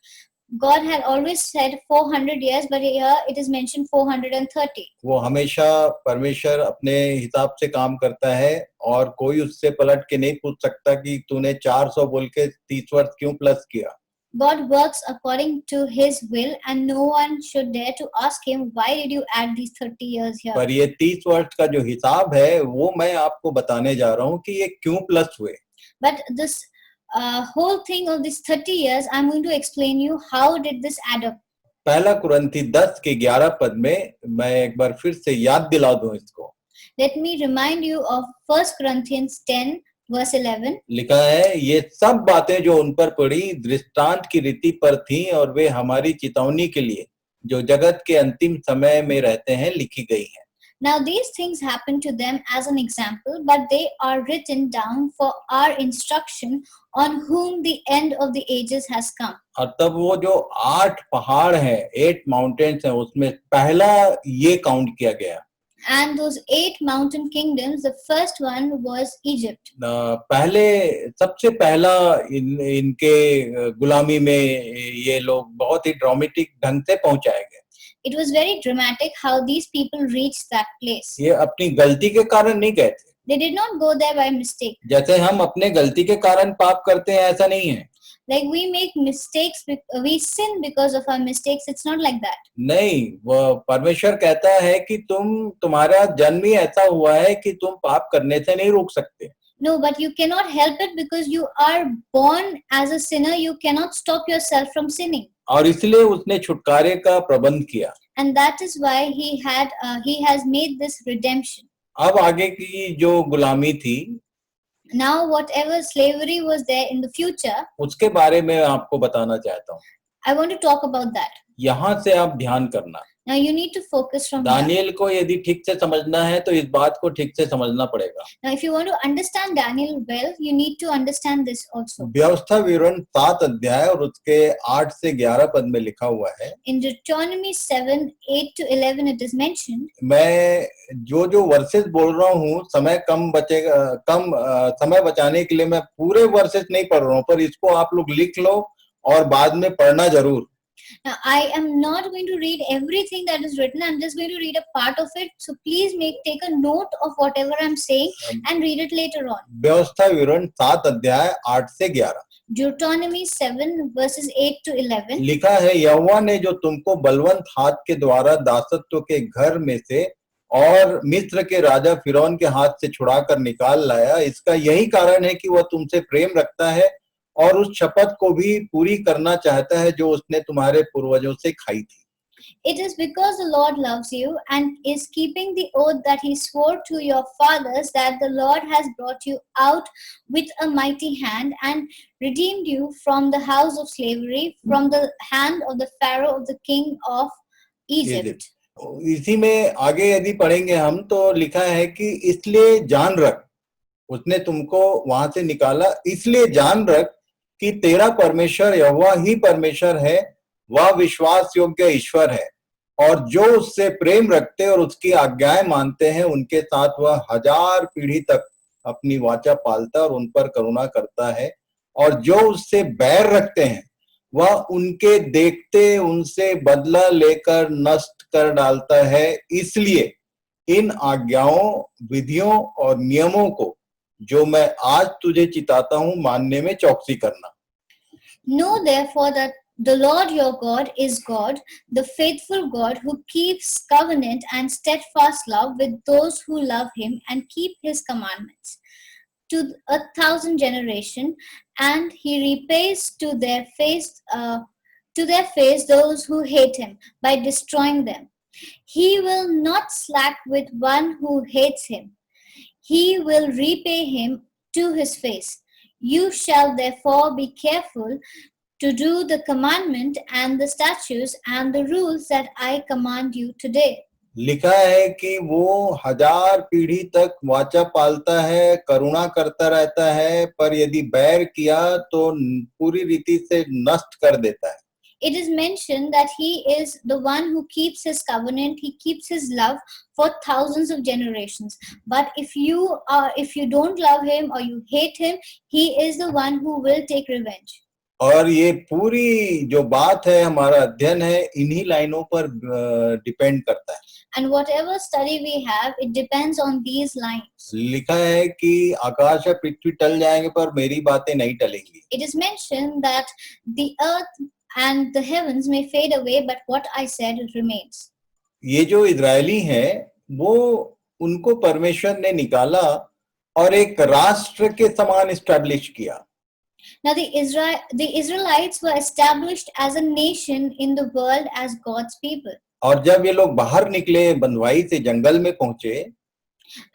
God had always said 400 years, but here it is mentioned 430.
वो हमेशा परमेश्वर अपने हिसाब से काम करता है और कोई उससे पलट के नहीं पूछ सकता कि तूने 400 बोल के 30 वर्ष क्यों प्लस किया।
God works according to his will, and no one should dare to ask him, why did you add these 30 years here?
पर ये 30 वर्ष का जो हिसाब है वो मैं आपको बताने जा रहा हूँ कि ये क्यों प्लस हुए।
But this whole thing of these 30 years, I'm going to explain you how did this add up.
पहला कुरंथी 10 के 11 पद में मैं एक बार फिर से याद दिला दूं इसको।
Let me remind you of 1 Corinthians 10 verse 11.
लिखा है ये सब बातें जो उन पर पड़ी दृष्टांत की रीति पर थीं और वे हमारी चेतावनी के लिए जो जगत के अंतिम समय में रहते हैं लिखी गई हैं।
Now these things happen to them as an example, but they are written down for our instruction, on whom the end of the ages has come.
और तब वो जो 8 पहाड़ हैं, 8 माउंटेन्स हैं, उसमें पहला ये काउंट किया गया।
And those 8 mountain kingdoms, the first one was Egypt.
पहले सबसे पहला इनके गुलामी में ये लोग बहुत ही ड्रामेटिक ढंग से पहुंचाए गए.
It was very dramatic how these people reached that place.
ये अपनी गलती के कारण नहीं गए थे.
They did not go there by mistake.
जैसे हम अपने गलती के कारण पाप करते हैं, ऐसा नहीं है.
Like we make mistakes, we sin because of our mistakes. It's not like that.
नहीं, वो परमेश्वर कहता है कि तुम्हारा जन्म ही ऐसा हुआ है कि तुम पाप करने से नहीं रोक सकते.
No, but you cannot help it because you are born as a sinner. You cannot stop yourself from sinning.
और इसलिए उसने छुटकारे का प्रबंध किया.
And that is why he has made this redemption.
अब आगे की जो गुलामी थी,
Now whatever slavery was there in the future,
उसके बारे में आपको बताना चाहता हूँ.
I want to talk about that.
यहाँ से आप ध्यान करना.
Now you need to focus from here.
दानियल को यदि ठीक से समझना है तो इस बात को ठीक से समझना पड़ेगा.
Now if you want to understand Daniel well, you need to understand this also.
व्यवस्था विवरण 7 अध्याय और उसके 8 से 11 पद में लिखा हुआ है.
In Deuteronomy 7, 8 to 11 it is mentioned.
मैं जो वर्सेस बोल रहा हूँ, समय बचाने के लिए मैं पूरे वर्सेस नहीं पढ़ रहा हूँ, पर इसको आप लोग लिख लो और बाद में पढ़ना जरूर.
Now, I am not going to read everything that is written. I'm just going to read a part of it. So please take a note of whatever I'm saying and read it later on.
व्यवस्था विवरण 7 अध्याय 8 से 11.
Deuteronomy 7 verses 8 to 11.
लिखा है, यहोवा ने जो तुमको बलवंत हाथ के द्वारा दासत्व के घर में से और मिस्र के राजा फिरौन के हाथ से छुड़ाकर निकाल लाया, इसका यही कारण है कि वह तुमसे प्रेम रखता है और उस शपथ को भी पूरी करना चाहता है जो उसने तुम्हारे पूर्वजों से खाई थी.
It is because the Lord loves you and is keeping the oath that he swore to your fathers that the Lord has brought you out with a mighty hand and redeemed you from the house of slavery, from the hand of the Pharaoh of the king of Egypt.
इसी में आगे यदि पढ़ेंगे हम तो लिखा है कि इसलिए जान रख, उसने तुमको वहां से निकाला, इसलिए जान रख कि तेरा परमेश्वर यहोवा ही परमेश्वर है, वह विश्वास योग्य ईश्वर है और जो उससे प्रेम रखते और उसकी आज्ञाएं मानते हैं उनके साथ वह 1000 पीढ़ी तक अपनी वाचा पालता और उन पर करुणा करता है, और जो उससे बैर रखते हैं वह उनके देखते उनसे बदला लेकर नष्ट कर डालता है. इसलिए इन आज्ञाओं, विधियों और नियमों को जो मैं आज तुझे चिताता हूं मानने में चौकसी करना.
Know therefore that the Lord your God is God, the faithful God who keeps covenant and steadfast love with those who love him and keep his commandments to 1,000 generations, and he repays to their face those who hate him by destroying them. He will not slack with one who hates him. He will repay him to his face. You shall therefore be careful to do the commandment and the statutes and the rules that I command you today.
लिखा है कि वो 1000 पीढ़ी तक वाचा पालता है, करुणा करता रहता है, पर यदि बैर किया तो पूरी रीति से नष्ट कर देता है.
It is mentioned that he is the one who keeps his covenant, he keeps his love for thousands of generations. But if you don't love him or you hate him, he is the one who will take revenge.
और ये पूरी जो बात है, हमारा अध्ययन है, इन्हीं लाइनों पर डिपेंड करता है.
And whatever study we have, it depends on these lines.
लिखा है कि आकाश और पृथ्वी टल जाएंगे पर मेरी बातें नहीं टलेंगी.
It is mentioned that the earth and the heavens may fade away, but what I said remains.
ये जो इजरायली हैं, वो उनको परमेश्वर ने निकाला और एक राष्ट्र के समान एस्टैब्लिश किया.
Now the Israelites were established as a nation in the world as God's people.
और जब ये लोग बाहर निकले, बंधुआई से जंगल में पहुंचे,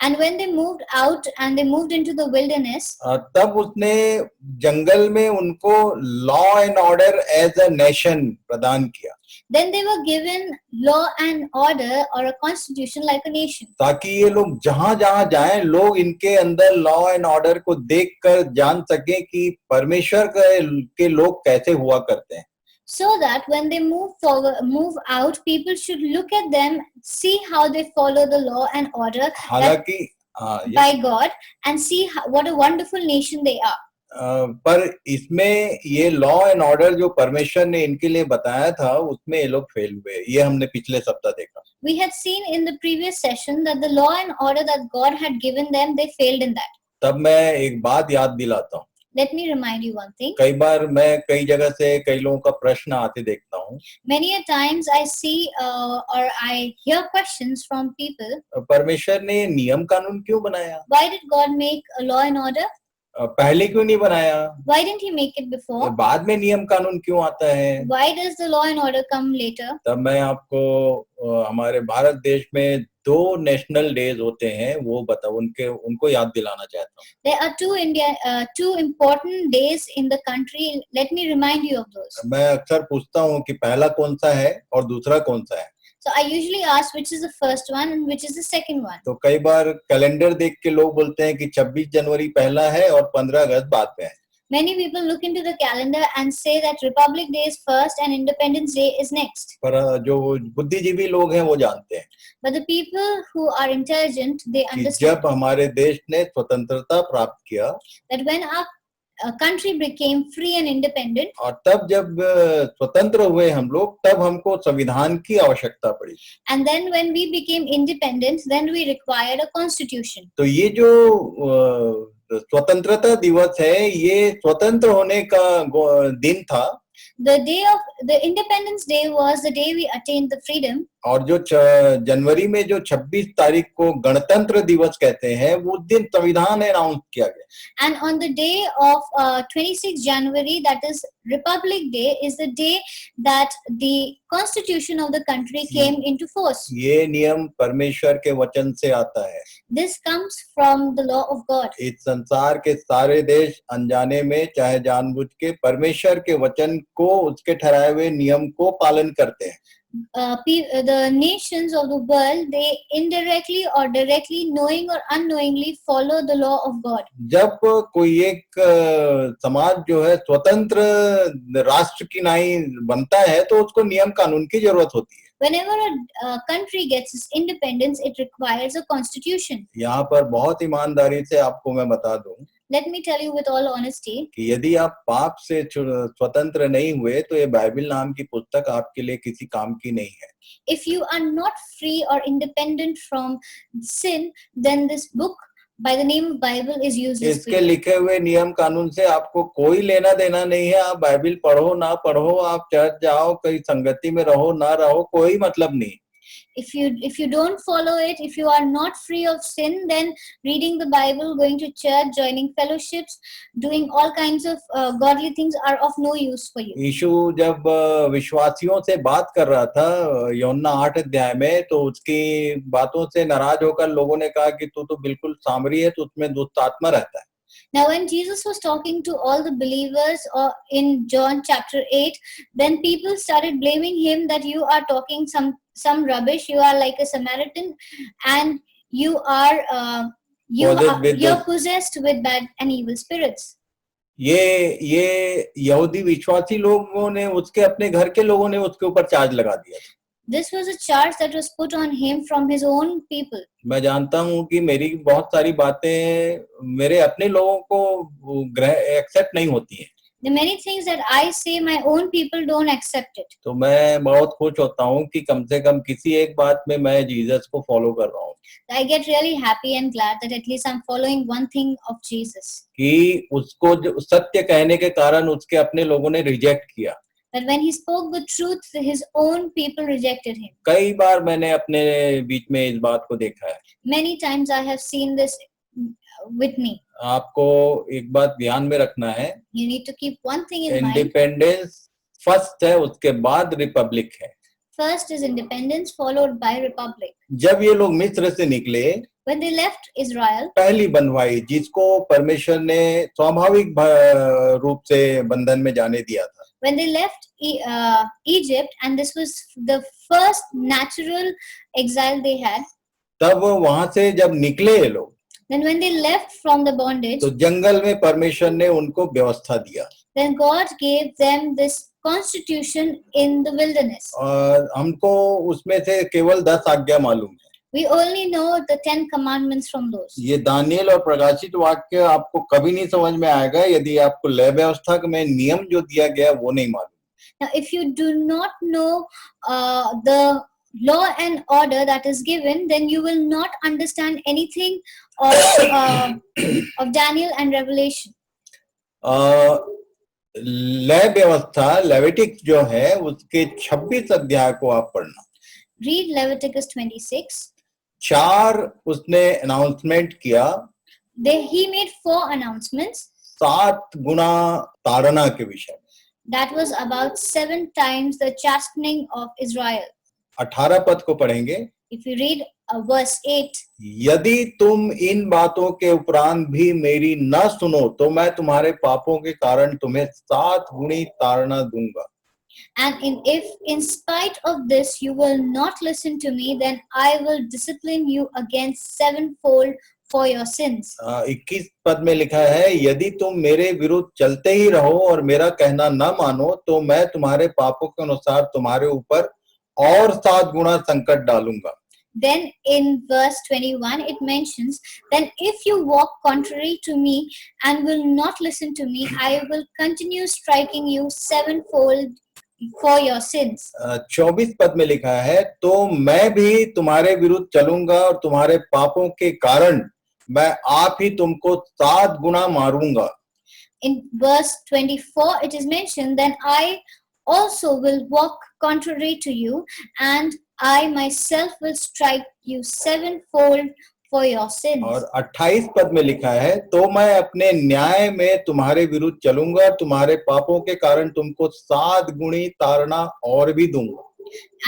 and when they moved out and they moved into the wilderness,
तब उसने जंगल में उनको law and order as a nation प्रदान किया.
then they were given law and order or a constitution like a nation.
ताकि ये लोग जहां जहां जाएं, लोग इनके अंदर लॉ एंड ऑर्डर को देखकर जान सकें कि परमेश्वर के लोग कैसे हुआ करते हैं.
so that when they move out, people should look at them, see how they follow the law and order that
हालांकि
by God, and see what a wonderful nation they are.
पर इसमें ये लॉ एंड ऑर्डर जो परमेश्वर ने इनके लिए बताया था उसमें ये लोग फेल हुए, ये हमने पिछले सप्ताह देखा।
We had seen in the previous session that the law and order that God had given them, they failed in that.
तब मैं एक बात याद दिलाता हूँ।
Let me remind you one thing.
कई बार मैं कई जगह से कई लोगों का प्रश्न आते देखता हूँ।
Many a times I see or I hear questions from people.
परमेश्वर ने नियम कानून क्यों बनाया?
Why did God make a law and order?
पहले क्यों नहीं बनाया?
Why didn't he make it before?
बाद में नियम कानून क्यों आता है?
Why does the law and order come later?
तब मैं आपको हमारे भारत देश में 2 नेशनल डेज होते हैं वो उनको याद दिलाना चाहता हूँ।
There are two important days in the country. Let me remind you of those.
मैं अक्सर पूछता हूँ कि पहला कौन सा है और दूसरा कौन सा है।
So I usually ask which is the first one and which is the second one.
तो कई बार कैलेंडर देख के लोग बोलते हैं कि 26 जनवरी पहला है और 15 अगस्त बाद में है।
Many people look into the calendar and say that Republic Day is first and Independence Day is next.
पर जो बुद्धिजीवी लोग हैं वो जानते हैं
But the people who are intelligent, they
कि
understand
जब हमारे देश ने स्वतंत्रता प्राप्त किया
that when our country became free and independent,
और तब जब स्वतंत्र हुए हम लोग, तब हमको संविधान की आवश्यकता पड़ी।
and then when we became independent, then we required a constitution.
तो ये जो स्वतंत्रता दिवस है, ये स्वतंत्र होने का दिन था।
The Independence Day was the day we attained the freedom.
और जो जनवरी में जो 26 तारीख को गणतंत्र दिवस कहते हैं, वो दिन संविधान अनाउंस किया गया।
And on the day of 26 January, that is Republic Day, is the day that the constitution of the country came into force.
ये नियम परमेश्वर के वचन से आता है।
This comes from the law of God.
इस संसार के सारे देश अनजाने में चाहे जानबूझ के परमेश्वर के वचन को, उसके ठहराए हुए नियम को पालन करते हैं।
The nations of the world, they indirectly or directly, knowing or unknowingly, follow the law of God.
जब कोई एक समाज जो है स्वतंत्र राष्ट्र की नाई बनता है, तो उसको नियम कानून की जरूरत होती है।
Whenever a country gets its independence, it requires a constitution.
यहाँ पर बहुत ईमानदारी से आपको मैं बता दूं
Let me tell you with all honesty,
कि यदि आप पाप से स्वतंत्र नहीं हुए, तो ये बाइबल नाम की पुस्तक आपके लिए किसी काम की नहीं है।
if you are not free or independent from sin, then this book by the name of Bible is useless for
इसके
you.
लिखे हुए नियम कानून से आपको कोई लेना देना नहीं है। आप बाइबल पढ़ो ना पढ़ो, आप चर्च जाओ, कई संगति में रहो ना रहो, कोई मतलब नहीं।
If you don't follow it, if you are not free of sin, then reading the Bible, going to church, joining fellowships, doing all kinds of godly things are of no use for you.
यीशु जब विश्वासियों से बात कर रहा था यूहन्ना 8 अध्याय में, तो उसकी बातों से नाराज होकर लोगों ने कहा कि तू तो बिल्कुल सामरी है, तो उसमें दुष्ट आत्मा रहता है।
Now, when Jesus was talking to all the believers in John chapter 8, then people started blaming him that you are talking some rubbish. You are like a Samaritan, and you're possessed with bad and evil spirits.
ये यहूदी विश्वासी लोगों ने, उसके अपने घर के लोगों ने उसके ऊपर चार्ज लगा दिया।
This was a charge that was put on him from his own people.
मैं जानता हूँ कि मेरी बहुत सारी बातें मेरे अपने लोगों को एक्सेप्ट नहीं होती हैं।
The many things that I say, my own people don't accept it.
तो मैं बहुत खुश होता हूँ कि कम से कम किसी एक बात में मैं जीसस को फॉलो कर रहा हूँ।
I get really happy and glad that at least I'm following one thing of Jesus.
कि उसको सत्य कहने के कारण उसके अपने लोगों ने रिजेक्ट किया।
That when he spoke the truth, his own people rejected him.
कई बार मैंने अपने बीच में इस बात को देखा है।
Many times I have seen this with me.
आपको एक बात ध्यान में रखना है।
You need to keep one thing in mind.
Independence first है, उसके बाद रिपब्लिक है।
First is independence, followed by republic.
जब ये लोग मिस्र से निकले,
When they left Israel,
पहली बनवाई जिसको परमेश्वर ने स्वाभाविक रूप से बंधन में जाने दिया था।
when they left Egypt, and this was the first natural exile they had,
तब वहां से जब निकले ये लोग,
then when they left from the bondage,
तो जंगल में परमेश्वर ने उनको व्यवस्था दिया।
then God gave them this constitution in the wilderness.
और हमको उसमें से केवल 10 आज्ञा मालूम है.
We only know the 10 commandments from those.
ये दानियल और प्रकाशित वाक्य आपको कभी नहीं समझ में आएगा यदि आपको लय व्यवस्था में नियम जो दिया गया वो नहीं मालूम.
Now, if you do not know the law and order that is given, then you will not understand anything of Daniel and Revelation.
लय व्यवस्था लेविटिक्स जो है उसके 26 अध्याय को आप पढ़ना.
Read Leviticus 26.
4 उसने अनाउंसमेंट किया.
He made 4 announcements.
7 गुना ताड़ना के विषय में.
That was about 7 times the chastening of Israel.
18 पद को पढ़ेंगे.
If you read verse 8,
यदि तुम इन बातों के उपरांत भी मेरी न सुनो तो मैं तुम्हारे पापों के कारण तुम्हें 7 गुणी ताड़ना दूंगा.
and if in spite of this you will not listen to me, then I will discipline you against 7-fold for your sins.
21 पद में लिखा है यदि तुम मेरे विरुद्ध चलते ही रहो और मेरा कहना न मानो तो मैं तुम्हारे पापों के अनुसार तुम्हारे ऊपर और 7 गुना संकट डालूंगा.
Then in verse 21 it mentions, then if you walk contrary to me and will not listen to me, I will continue striking you 7-fold for your sins.
24 पद में लिखा है तो मैं भी तुम्हारे विरुद्ध चलूंगा और तुम्हारे पापों के कारण मैं आप ही तुमको 7 गुना मारूंगा.
In verse 24 it is mentioned, then I also will walk contrary to you and I myself will strike you 7-fold for your sins.
और 28 पद में लिखा है तो मैं अपने न्याय में तुम्हारे विरुद्ध चलूंगा और तुम्हारे पापों के कारण तुमको 7 गुणी ताड़ना और भी दूंगा.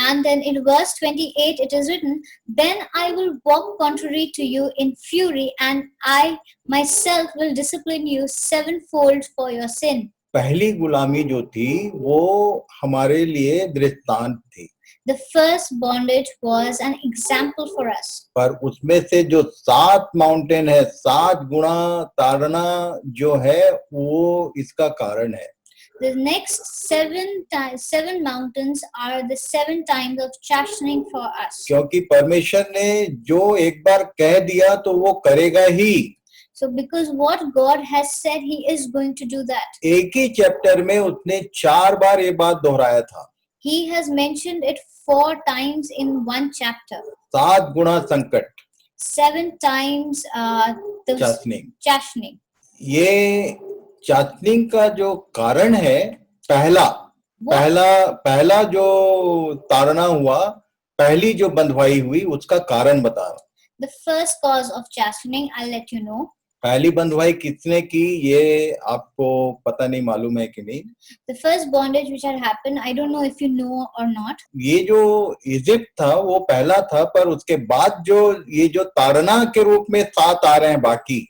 And then in verse 28 it is written, then I will walk contrary to you in fury and I myself will discipline you 7-fold for your sin.
पहली गुलामी जो थी वो हमारे लिए दृष्टांत थी.
The first bondage was an example for us.
पर उसमें से जो 7 माउंटेन है 7 गुना ताड़ना जो है वो इसका कारण है.
The next 7 mountains are the 7 times of chastening for us.
क्योंकि परमेश्वर ने जो एक बार कह दिया तो वो करेगा ही.
So because what God has said, He is going to do that.
एक ही चैप्टर में उसने 4 बार ये बात दोहराया था.
He has mentioned it 4 times in one chapter.
7 गुना संकट.
7 times the chastening.
ये चाटनिंग का जो कारण है पहला जो ताड़ना हुआ पहली जो बंधवाई हुई उसका कारण बता रहा हूं.
The first cause of chastening, I'll let you know.
पहली बंधवाई किसने की ये आपको पता नहीं मालूम है कि नहीं.
The first bondage which had happened, I don't know if you know or not.
ये जो इजिप्ट था वो पहला था पर उसके बाद जो ये जो ताड़ना के रूप में 7 आ रहे हैं बाकी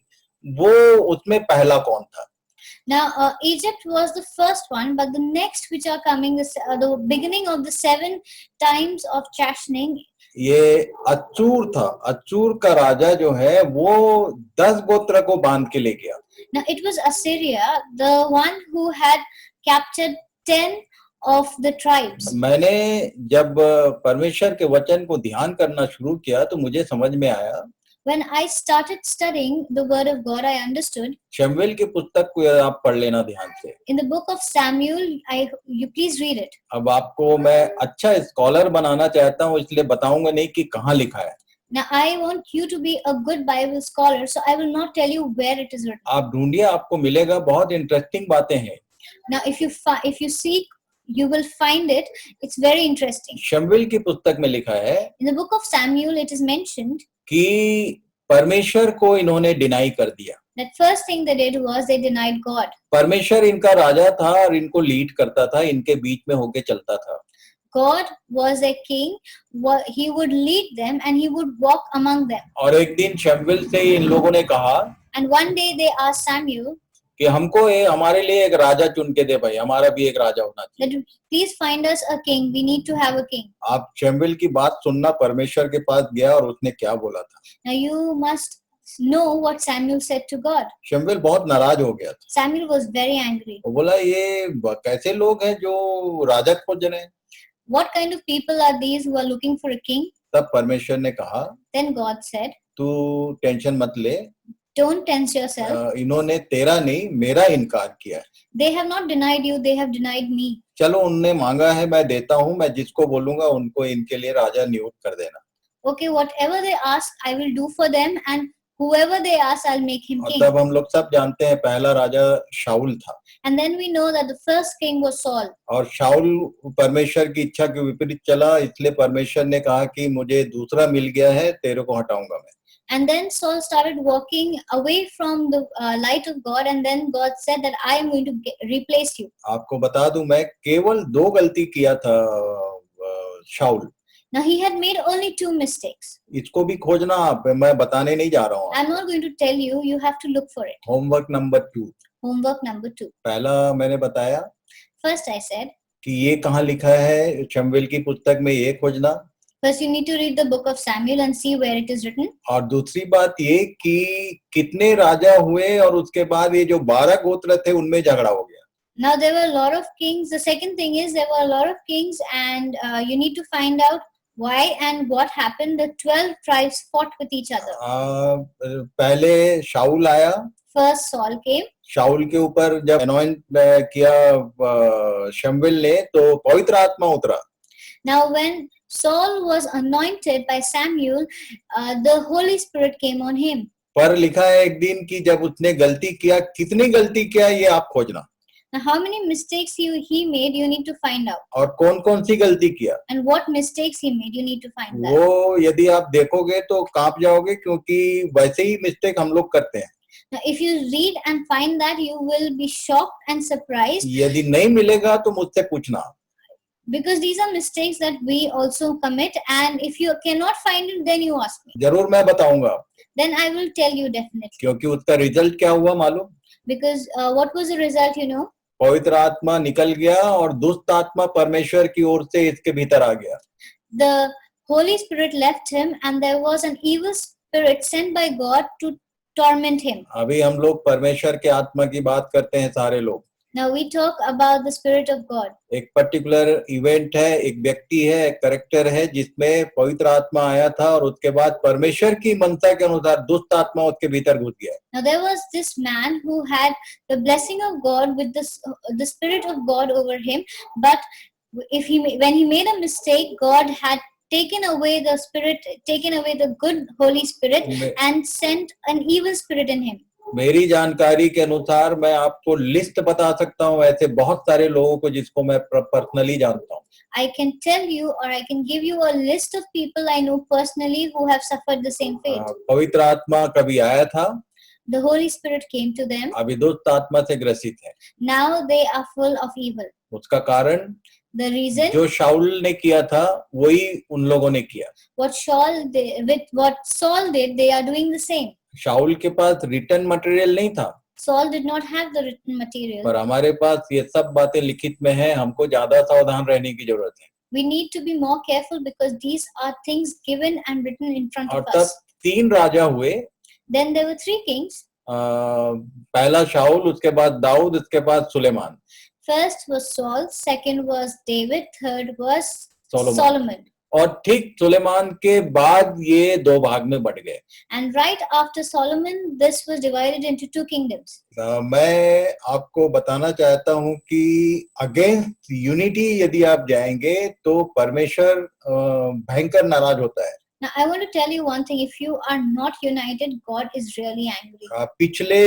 वो उसमें पहला कौन था.
Now, Egypt was the first one, but the next which are coming, the beginning of the 7 times of chastening.
ये अचूर था. अचूर का राजा जो है वो 10 गोत्र को बांध के ले गया.
Now, it was Assyria, the one who had captured 10 of the tribes.
मैंने जब परमेश्वर के वचन को ध्यान करना शुरू किया तो मुझे समझ में आया.
When I started studying the word of God, I understood.
शमूएल की पुस्तक को आप पढ़ लेना ध्यान से.
In the book of Samuel, you please read it.
अब आपको मैं अच्छा स्कॉलर बनाना चाहता हूँ इसलिए बताऊंगा नहीं कि कहाँ लिखा है.
Now I want you to be a good Bible scholar, so I will not tell you where it is written.
आप ढूंढिए आपको मिलेगा. बहुत इंटरेस्टिंग बातें हैं.
Now if you seek, you will find it. It's very interesting.
शमूएल की पुस्तक में लिखा है.
In the book of Samuel, it is mentioned
कि परमेश्वर को इन्होंने डिनाई कर दिया.
That first thing they did was they denied God.
परमेश्वर इनका राजा था और इनको लीड करता था, इनके बीच में होके चलता था.
God was a king. He would lead them and he would walk among them.
और एक दिन शमूएल से इन लोगों ने कहा
And one day they asked Samuel
कि हमको हमारे लिए एक राजा चुन के दे भाई, हमारा भी एक राजा होना चाहिए.
that please find us a king. We need to have a king.
आप शमूएल की बात सुनना. परमेश्वर के पास गया और उसने क्या बोला था.
Now you must know what Samuel said to God.
शमूएल बहुत नाराज हो गया था।
Samuel was very angry.
वो बोला ये कैसे लोग हैं जो राजा खोज रहे हैं।
What kind of people are these who are looking for a king?
तब परमेश्वर ने कहा
Then God said,
तू टेंशन मत ले,
don't tense yourself.
इन्होंने तेरा नहीं मेरा इनकार किया है।
They have not denied you, they have denied me.
चलो उनने मांगा है मैं देता हूँ, मैं जिसको बोलूंगा उनको इनके लिए राजा नियुक्त कर देना।
Okay, whatever they ask, I will do for them, and whoever they ask, I'll make him
और
king.
तब हम लोग सब जानते हैं पहला राजा शाऊल था।
And then we know that the first king was Saul.
और शाऊल परमेश्वर की इच्छा के विपरीत चला, इसलिए परमेश्वर ने कहा कि मुझे दूसरा मिल गया है, तेरे को हटाऊंगा मैं।
And then Saul started walking away from the light of God, and then God said that I am going to replace you.
आपको बता दूं मैं केवल 2 गलती किया था शाऊल।
Now he had made only 2 mistakes.
इसको भी खोजना आप, मैं बताने नहीं जा रहा हूँ।
I'm not going to tell you, you have to look for it.
Homework number 2।
Homework number 2.
पहला मैंने बताया
First I said,
कि ये कहाँ लिखा है शमूएल की पुस्तक में, ये खोजना।
first you need to read the book of Samuel and see where it is written.
और दूसरी बात ये कि कितने राजा हुए और उसके बाद ये जो 12 गोत्र थे उनमें झगड़ा हो गया।
Now there were a lot of kings. The second thing is there were a lot of kings, and you need to find out why and what happened. The 12 tribes fought with each other.
पहले शाऊल आया।
First Saul came.
शाऊल के ऊपर जब anoint किया शमूएल ने तो पवित्र आत्मा उतरा।
Now when Saul was anointed by Samuel, the Holy Spirit came on him.
पर लिखा है एक दिन कि जब उसने गलती किया, कितनी गलती किया ये आप खोजना।
Now how many mistakes he made, you need to find out.
और कौन-कौन सी गलती किया,
And what mistakes he made, you need to find that.
वो यदि आप देखोगे तो कांप जाओगे, क्योंकि वैसे ही मिस्टेक हम लोग करते हैं।
Now if you read and find that, you will be shocked and surprised,
यदि नहीं मिलेगा तो मुझसे पूछना,
because these are mistakes that we also commit, and if you cannot find it, then you ask me.
जरूर मैं बताऊंगा।
Then I will tell you definitely.
क्योंकि उसका रिजल्ट क्या हुआ मालूम?
Because what was the result, you know?
पवित्र आत्मा निकल गया और दुष्ट आत्मा परमेश्वर की ओर से इसके भीतर आ गया।
The Holy Spirit left him, and there was an evil spirit sent by God to torment him.
अभी हम लोग परमेश्वर के आत्मा की बात करते हैं सारे लोग।
Now we talk about the Spirit of God.
एक पर्टिकुलर इवेंट है, एक व्यक्ति है, एक कैरेक्टर है जिसमें पवित्र आत्मा आया था और उसके बाद परमेश्वर की मनसा के अनुसार दुष्ट आत्मा उसके भीतर घुस गया।
Now there was this man who had the blessing of God with the Spirit of God over him, but when he made a mistake, God had taken away the Spirit, taken away the good Holy Spirit, and sent an evil spirit in him.
मेरी जानकारी के अनुसार मैं आपको list बता सकता हूँ ऐसे बहुत सारे लोगों को जिसको मैं पर्सनली जानता हूँ।
I can tell you, or I can give you a list of people I know personally who have suffered the same fate.
पवित्र आत्मा कभी आया था,
The Holy Spirit came to them.
अभी दुष्ट आत्मा से ग्रसित है।
Now they are full of evil.
उसका कारण
The reason,
जो शाऊल ने किया था वही उन लोगों ने किया।
what Saul did, they are doing the same.
शाऊल के पास रिटन मटेरियल नहीं था,
Saul did not have the written material.
पर हमारे पास ये सब बातें लिखित में हैं, हमको ज्यादा सावधान रहने की जरूरत है।
We need to be more careful because these are things given and written in front
और
of
तब
us.
3 राजा हुए।
Then there were 3 kings.
पहला शाऊल, उसके बाद दाऊद, उसके बाद Suleman.
First was Saul, second was David, third was
Solomon.
Solomon.
और ठीक सुलेमान के बाद ये 2 भाग में बट गए।
And right after Solomon, this was divided into 2 kingdoms.
मैं आपको बताना चाहता हूँ कि अगेंस्ट यूनिटी यदि आप जाएंगे तो परमेश्वर भयंकर नाराज होता है।
Now I want to tell you one thing, if you are not united, God is really angry.
पिछले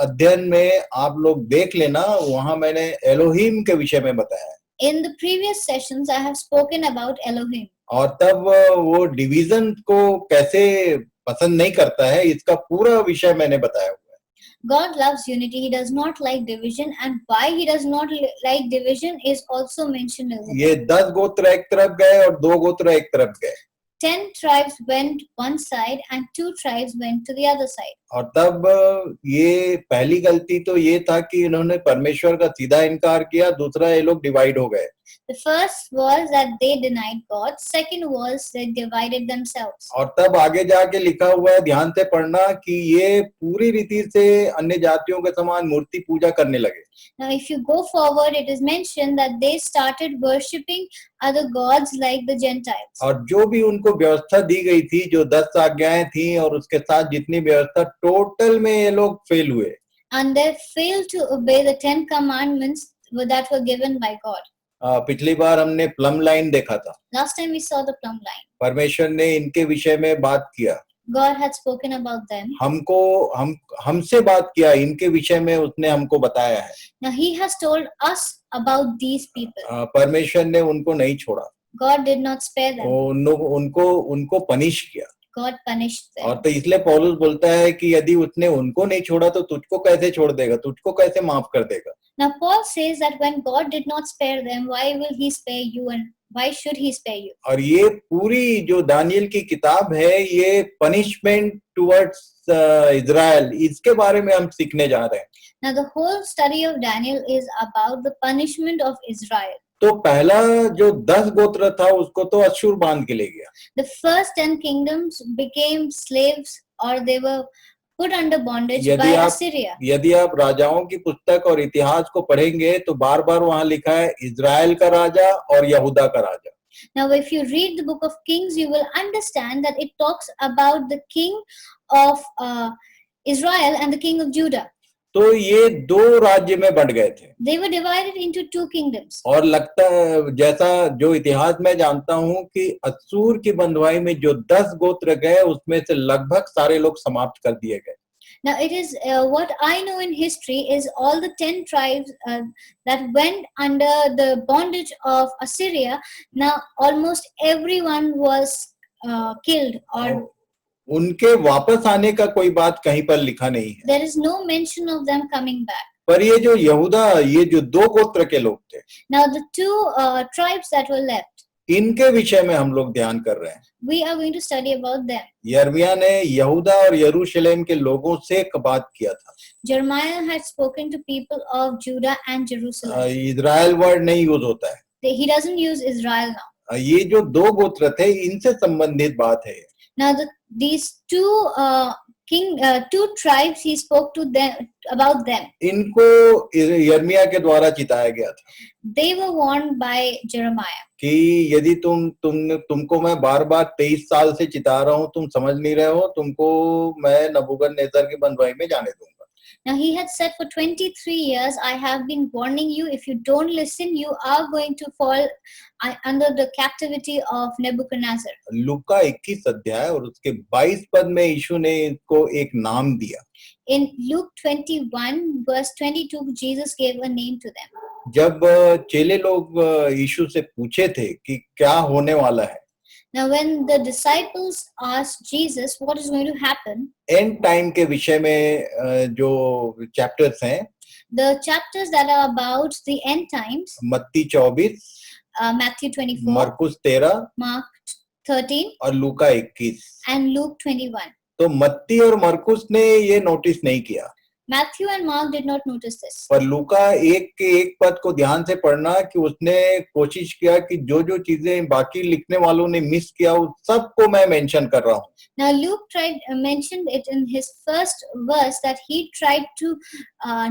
अध्ययन में आप लोग देख लेना, वहां मैंने एलोहिम के विषय में बताया।
In the previous sessions, I have spoken about Elohim.
और तब वो डिवीजन को कैसे पसंद नहीं करता है, इसका पूरा विषय मैंने बताया हुआ है।
God loves unity. He does not like division, and why he does not like division is also mentioned over there.
ये 10 गोत्र एक तरफ गए और 2 गोत्र एक तरफ गए।
10 tribes went one side and 2 tribes went to the other side.
और तब ये पहली गलती तो ये था कि इन्होंने परमेश्वर का सीधा इनकार किया, दूसरा ये लोग डिवाइड हो गए।
The first was that they denied God. Second was they divided themselves.
और तब आगे जाके लिखा हुआ है, ध्यान से पढ़ना, कि ये पूरी रीति से अन्य जातियों के समान मूर्ति पूजा करने लगे.
Now, if you go forward, it is mentioned that they started worshipping other gods like the Gentiles.
और जो भी उनको व्यवस्था दी गई थी, जो 10 आज्ञाएं थी और उसके साथ जितनी व्यवस्था, टोटल में ये लोग फेल हुए.
And they failed to obey the 10 commandments that were given by God.
पिछली बार हमने प्लम लाइन देखा था.
Last time we saw the plumb line.
परमेश्वर ने इनके विषय में बात किया.
God had spoken about them.
हमसे बात किया, इनके विषय में उसने हमको बताया है.
Now he has told us about these people.
परमेश्वर ने उनको नहीं छोड़ा.
God did not spare them.
उनको पनिश किया.
God punished them.
और तो इसलिए पौलुस बोलता है कि यदि उसने उनको नहीं छोड़ा तो तुझको कैसे छोड़ देगा, तुझको कैसे माफ कर देगा.
Now Paul says that when God did not spare them, why will he spare you, and why should he spare you?
और ये पूरी जो दानियल की किताब है, ये पनिशमेंट टुवर्ड्स इजराइल, इसके बारे में हम सीखने जा रहे हैं.
Now the whole study of Daniel is about the punishment of Israel.
तो पहला जो 10 गोत्र था उसको तो अश्शूर बांध के ले गया.
The first 10 kingdoms became slaves, or they were put under bondage by Assyria.
यदि आप राजाओं की पुस्तक और इतिहास को पढ़ेंगे तो बार बार वहां लिखा है इजराइल का राजा और यहूदा का राजा.
Now if you read the book of Kings, you will understand that it talks about the king of Israel and the king of Judah.
तो ये 2 राज्य में बंट गए थे.
They were divided into 2 kingdoms.
और लगता है, जैसा जो इतिहास में जानता हूं, कि अश्शूर की बंधुआई में जो 10 गोत्र गए उसमें से लगभग सारे लोग समाप्त कर दिए गए.
Now it is what I know in history is all the 10 tribes that went under the bondage of Assyria. Now almost everyone was killed, or
उनके वापस आने का कोई बात कहीं पर लिखा नहीं है.
there is no mention of them coming back.
पर ये जो यहूदा, ये जो 2 गोत्र के लोग थे,
Now the 2 tribes that were left,
इनके विषय में हम लोग ध्यान कर रहे हैं.
we are going to study about them.
यिर्मयाह ने यहूदा और यरूशलेम के लोगों से एक बात किया था.
Jeremiah had spoken to people of Judah and Jerusalem.
Israel word नहीं यूज होता है.
He doesn't use Israel now.
ये जो 2 गोत्र थे, इनसे संबंधित बात है.
Now these 2 tribes, he spoke to them about them.
इनको यिर्मयाह के द्वारा चिताया गया था.
They were warned by Jeremiah.
कि यदि तुमको मैं बार बार 23 साल से चिता रहा हूं, तुम समझ नहीं रहे हो, तुमको मैं नबूकदनेस्सर की बंधुआई में जाने दूंगा.
Now he had said, for 23 years I have been warning you. If you don't listen, you are going to fall under the captivity of Nebuchadnezzar.
लूका 21 अध्याय और उसके 22 पद में यीशु ने इनको एक नाम दिया.
In Luke 21 verse 22, Jesus gave a name to them.
जब चेले लोग यीशु से पूछे थे कि क्या होने वाला है,
Now when the disciples asked Jesus what is going to happen,
and time के विषय में जो चैप्टर्स हैं,
the chapters that are about the end times,
मत्ती 24,
Matthew 24,
मरकुस 13,
Mark 13,
और लूका 21.
and Luke 21.
तो मत्ती और मरकुस ने ये नोटिस नहीं किया.
Matthew and Mark did not notice this.
पर लूका 1 के 1 पद को ध्यान से पढ़ना, कि उसने कोशिश किया कि जो जो चीजें बाकी लिखने वालों ने मिस किया उस सबको मैं मेंशन कर रहा हूँ.
Now Luke mentioned it in his first verse that he tried to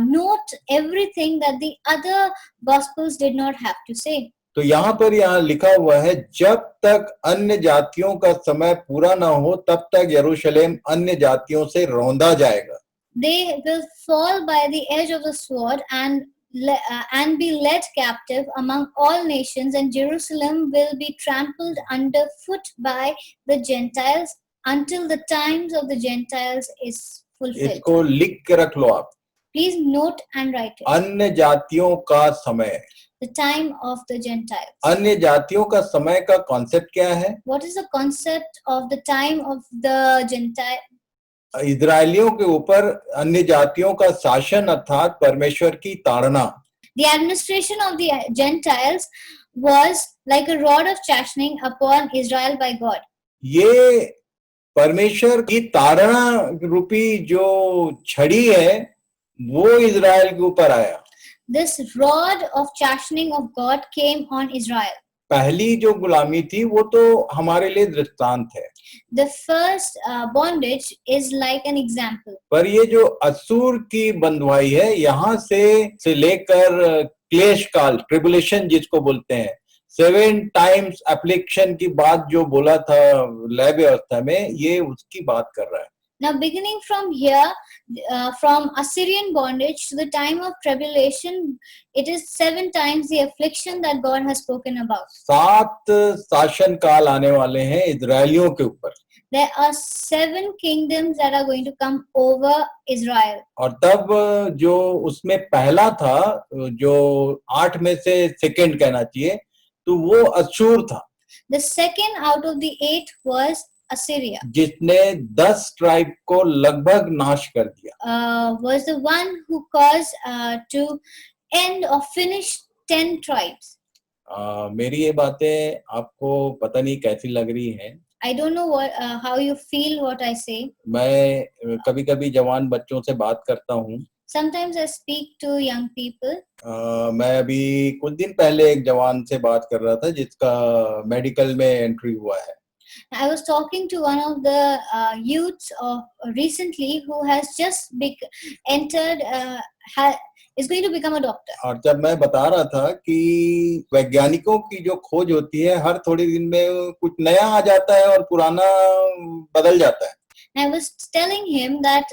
note everything that the other gospels did not have to say.
तो यहाँ लिखा हुआ है, जब तक अन्य जातियों का समय पूरा ना हो तब तक यरूशलेम अन्य जातियों से रौंदा जाएगा.
They will fall by the edge of the sword and be led captive among all nations, and Jerusalem will be trampled underfoot by the Gentiles until the times of the Gentiles is fulfilled.
इसको लिख के रख लो आप.
Please note and write it.
अन्य जातियों का समय.
The time of the Gentiles.
अन्य जातियों का समय का कॉन्सेप्ट क्या है?
What is the concept of the time of the Gentiles?
इजरायलियों के ऊपर अन्य जातियों का शासन अर्थात परमेश्वर की ताड़ना.
The administration of the Gentiles was like a rod of chastening upon Israel by God.
ये परमेश्वर की ताड़ना रूपी जो छड़ी है वो इजराइल के ऊपर आया.
this rod of chastening of God came on Israel.
पहली जो गुलामी थी वो तो हमारे लिए दृष्टांत है,
The first bondage is like an example.
पर ये जो असूर की बंधुआई है, यहाँ से लेकर क्लेश काल, ट्रिबुलेशन जिसको बोलते हैं, 7 टाइम्स एप्लीकेशन की बात जो बोला था लय व्यवस्था में, ये उसकी बात कर रहा है.
Now, beginning from here, from Assyrian bondage to the time of tribulation, it is 7 times the affliction that God has spoken about.
7 शासन काल आने वाले हैं इजरायलियों के ऊपर.
There are 7 kingdoms that are going to come over Israel.
और तब जो उसमें पहला था, जो 8 में से सेकंड कहना चाहिए, तो वो अशूर था.
The second out of the 8 was Assyria.
जिसने 10 ट्राइब को लगभग नाश कर दिया.
Was the one who caused to end or finish 10 tribes.
मेरी ये बातें आपको पता नहीं कैसी लग रही हैं.
I don't know how you feel what I say.
मैं कभी-कभी जवान बच्चों से बात करता हूँ.
Sometimes I speak to young people.
मैं अभी कुछ दिन पहले एक जवान से बात कर रहा था जिसका मेडिकल में एंट्री हुआ है.
I was talking to one of the youths recently who has just entered, is going to become a doctor.
और जब मैं बता रहा था कि वैज्ञानिकों की जो खोज होती है, हर थोड़े दिन में कुछ नया आ जाता है और पुराना बदल जाता है.
I was telling him that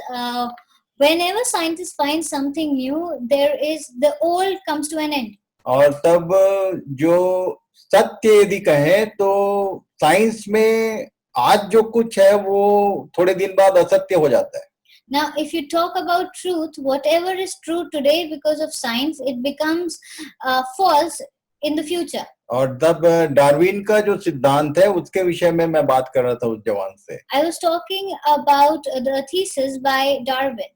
whenever scientists find something new, the old comes to an end.
और तब जो सत्य यदि कहें तो साइंस में आज जो कुछ है वो थोड़े दिन बाद असत्य हो जाता है.
Now, if you talk about truth, whatever is true today because of science, it becomes false in the future.
और तब डार्विन का जो सिद्धांत है उसके विषय में मैं बात कर रहा था उस जवान से.
I was talking about the thesis by Darwin.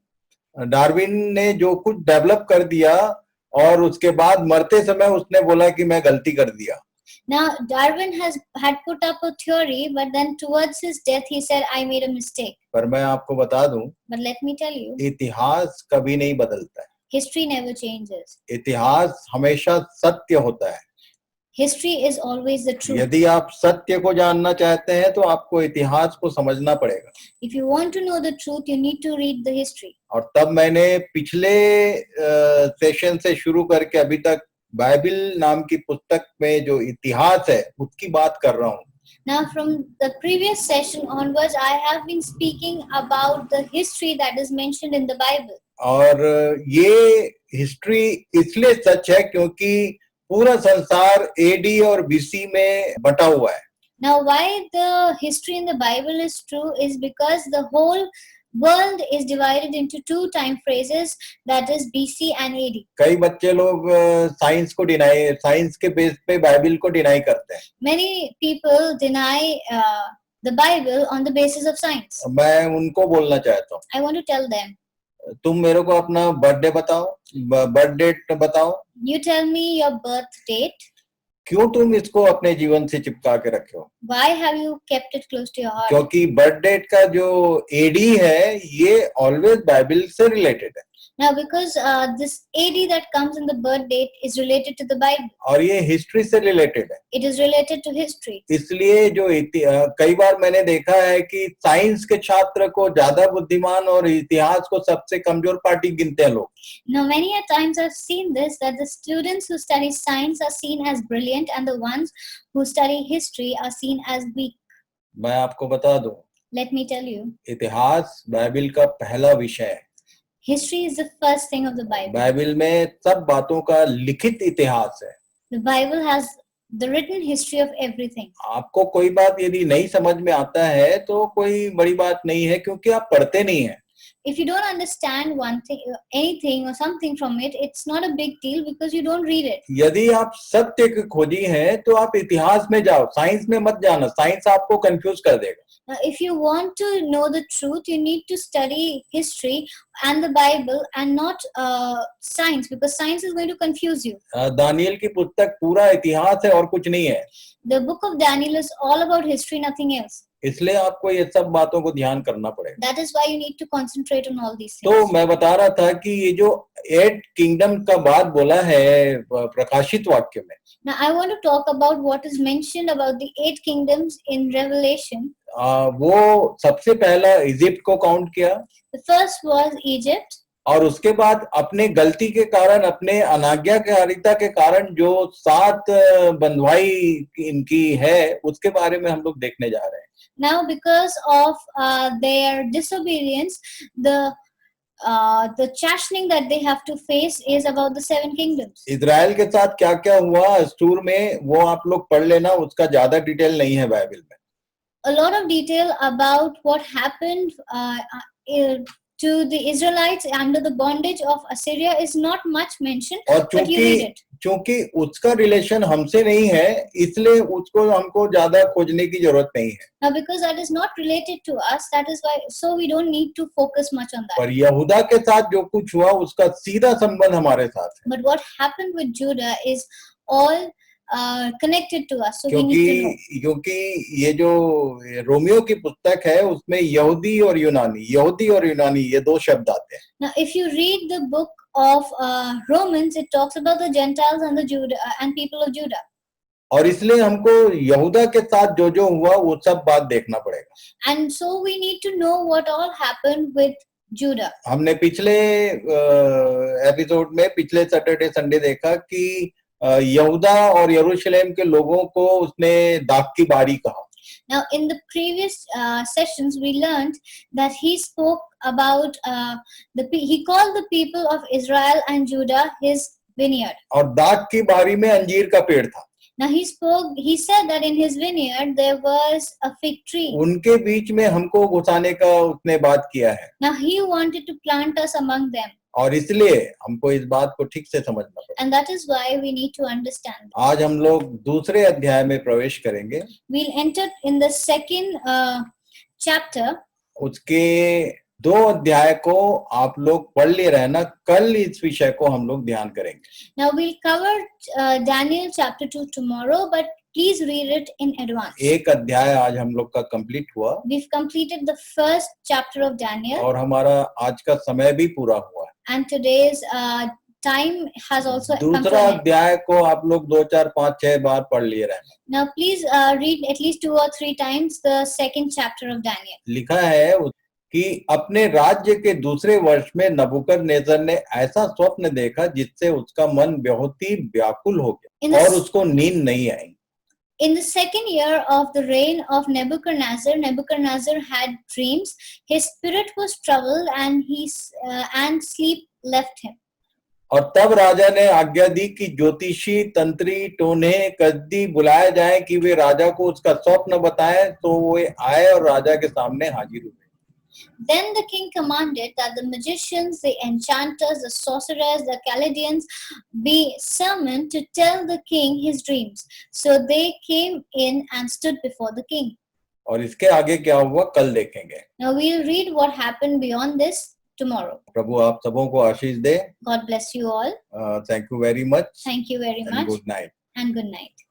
Darwin ने जो कुछ डेवलप कर दिया और उसके बाद मरते समय उसने बोला कि मैं गलती कर दिया.
Now, Darwin had put up a theory, but then towards his death, he said, I made a mistake.
पर मैं आपको बता दूं,
But let me tell you,
इतिहास कभी नहीं बदलता है.
history never changes.
इतिहास हमेशा सत्य होता है.
History is always the truth.
यदि आप सत्य को जानना चाहते हैं तो आपको इतिहास को समझना पड़ेगा.
If you want to know the truth, you need to read the history.
और तब मैंने पिछले सेशन से शुरू करके अभी तक बाइबल नाम की पुस्तक में जो इतिहास है उसकी बात कर रहा हूँ.
Now, from the previous session onwards, I have been speaking about the history that is mentioned in the Bible.
और ये हिस्ट्री इसलिए सच है क्योंकि पूरा संसार एडी और बीसी में बटा हुआ है.
Now, why the history in the Bible is true is because the whole world is divided into 2 time phrases, that is BC and AD.
कई बच्चे लोग साइंस के बेस पे बाइबल को डिनाई करते हैं.
Many people deny the Bible on the basis of science.
मैं उनको बोलना चाहता हूँ,
I want to tell them,
तुम मेरे को अपना बर्थडे बताओ, बर्थ डेट बताओ.
you tell me your birth date.
क्यों तुम इसको अपने जीवन से चिपका के रखे हो?
Why have you kept it close to your heart?
क्योंकि बर्थ डेट का जो एडी है ये ऑलवेज बाइबल से रिलेटेड है.
Now, because this AD that comes in the birth date is related to the Bible.
और ये हिस्ट्री से रिलेटेड है.
It is related to history.
इसलिए जो कई बार मैंने देखा है कि साइंस के छात्र को ज्यादा बुद्धिमान और इतिहास को सबसे कमजोर पार्टी गिनते हैं लोग.
Now, many a times I've seen this, that the students who study science are seen as brilliant and the ones who study history are seen as weak.
मैं आपको बता दूं,
Let me tell you,
इतिहास Bible का पहला विषय है.
history is the first thing of the Bible.
Bible में सब बातों का लिखित इतिहास है.
The Bible has the written history of everything.
आपको कोई बात यदि नहीं समझ में आता है तो कोई बड़ी बात नहीं है क्योंकि आप पढ़ते नहीं हैं.
If you don't understand one thing, anything or something from it, it's not a big deal because you don't read it.
यदि आप सत्य की खोजी हैं तो आप इतिहास में जाओ, साइंस में मत जाना. साइंस आपको कंफ्यूज कर देगा.
Now, if you want to know the truth, you need to study history and the Bible and not science, because science is going to confuse you.
दानियल की पुस्तक पूरा इतिहास है और कुछ नहीं है.
The book of Daniel is all about history, nothing else.
इसलिए आपको ये सब बातों को ध्यान करना पड़ेगा.
That is why you need to concentrate on all these
तो
things.
मैं बता रहा था कि ये जो 8 किंगडम का बात बोला है प्रकाशित वाक्य में।
Now, I want to talk about what is mentioned about the 8 kingdoms in Revelation.
वो सबसे पहला इजिप्ट को काउंट किया,
The first was Egypt,
और उसके बाद अपने गलती के कारण, अपने अनाज्ञाकारिता के कारण जो 7 बंधुआई इनकी है, उसके बारे में हम लोग देखने जा रहे हैं।
Now, because of their disobedience, the chastening that they have to face is about the 7 kingdoms.
Israel के साथ क्या क्या हुआ अस्तूर में, वो आप लोग पढ़ लेना, उसका ज्यादा डिटेल नहीं है बाइबल में।
A lot of detail about what happened to the Israelites under the bondage of Assyria is not much mentioned,
और
but you read it.
चूंकि उसका रिलेशन हमसे नहीं है, इसलिए उसको हमको ज्यादा खोजने की जरूरत नहीं है।
Now, because that is not related to us, that is why, so we don't need to focus much on that.
पर यहूदा के साथ जो कुछ हुआ, उसका सीधा संबंध हमारे साथ है।
But what happened with Judah is all connected to us, so we need to know.
क्योंकि ये जो रोमियो की पुस्तक है, उसमें यहूदी और यूनानी ये 2 शब्द आते हैं।
Now, if you read the book of Romans, it talks about the Gentiles and the Judah and people of Judah.
और इसलिए हमको यहूदा के साथ जो जो हुआ वो सब बात देखना पड़ेगा।
And so we need to know what all happened with Judah.
हमने पिछले एपिसोड में, पिछले सैटरडे संडे देखा कि यहूदा और यरूशलेम के लोगों को उसने दाग की बारी कहा।
Now, in the previous sessions, we learned that he spoke about he called the people of Israel and Judah his vineyard.
और दाग की बारी में अंजीर का पेड़ था।
Now, he said that in his vineyard there was a fig tree.
उनके बीच में हमको घुसाने का उसने बात किया है।
Now, he wanted to plant us among them.
और इसलिए हमको इस बात को ठीक से समझना पड़ेगा।
And that is why we need to understand.
आज हम लोग दूसरे अध्याय में प्रवेश करेंगे।
We'll enter in the second chapter.
उसके 2 अध्याय को आप लोग पढ़ ले रहना, कल इस विषय को हम लोग ध्यान करेंगे।
Now, we'll cover Daniel chapter 2 tomorrow, but please read it in advance.
एक अध्याय आज हम लोग का कंप्लीट हुआ।
We've completed the first chapter of Daniel.
और हमारा आज का समय भी पूरा हुआ है।
And today's time has also come to
दूसरा
an end.
अध्याय को आप लोग 2, 4, 5, 6 बार पढ़ लिए रहना।
Now, please read at least 2 or 3 times the second chapter of Daniel.
लिखा है कि अपने राज्य के दूसरे वर्ष में नबूकदनेस्सर ने ऐसा स्वप्न देखा जिससे उसका मन बहुत ही व्याकुल हो गया और उसको नींद नहीं आई।
In the second year of the reign of Nebuchadnezzar, Nebuchadnezzar had dreams. His spirit was troubled, and sleep left him.
और तब राजा ने आज्ञा दी कि ज्योतिषी, तंत्री, टोने, कसदी बुलाए जाएं कि वे राजा को उसका स्वप्न बताएं। तो वे आए और राजा के सामने हाजिर हुए।
Then the king commanded that the magicians, the enchanters, the sorcerers, the Chaldeans be summoned to tell the king his dreams. So they came in and stood before the king.
और इसके आगे क्या हुआ कल देखेंगे।
Now we'll read what happened beyond this tomorrow.
प्रभु आप सबों को आशीष दे।
God bless you all.
Thank you very much.
Thank you very
and
much.
Good night.
And good night.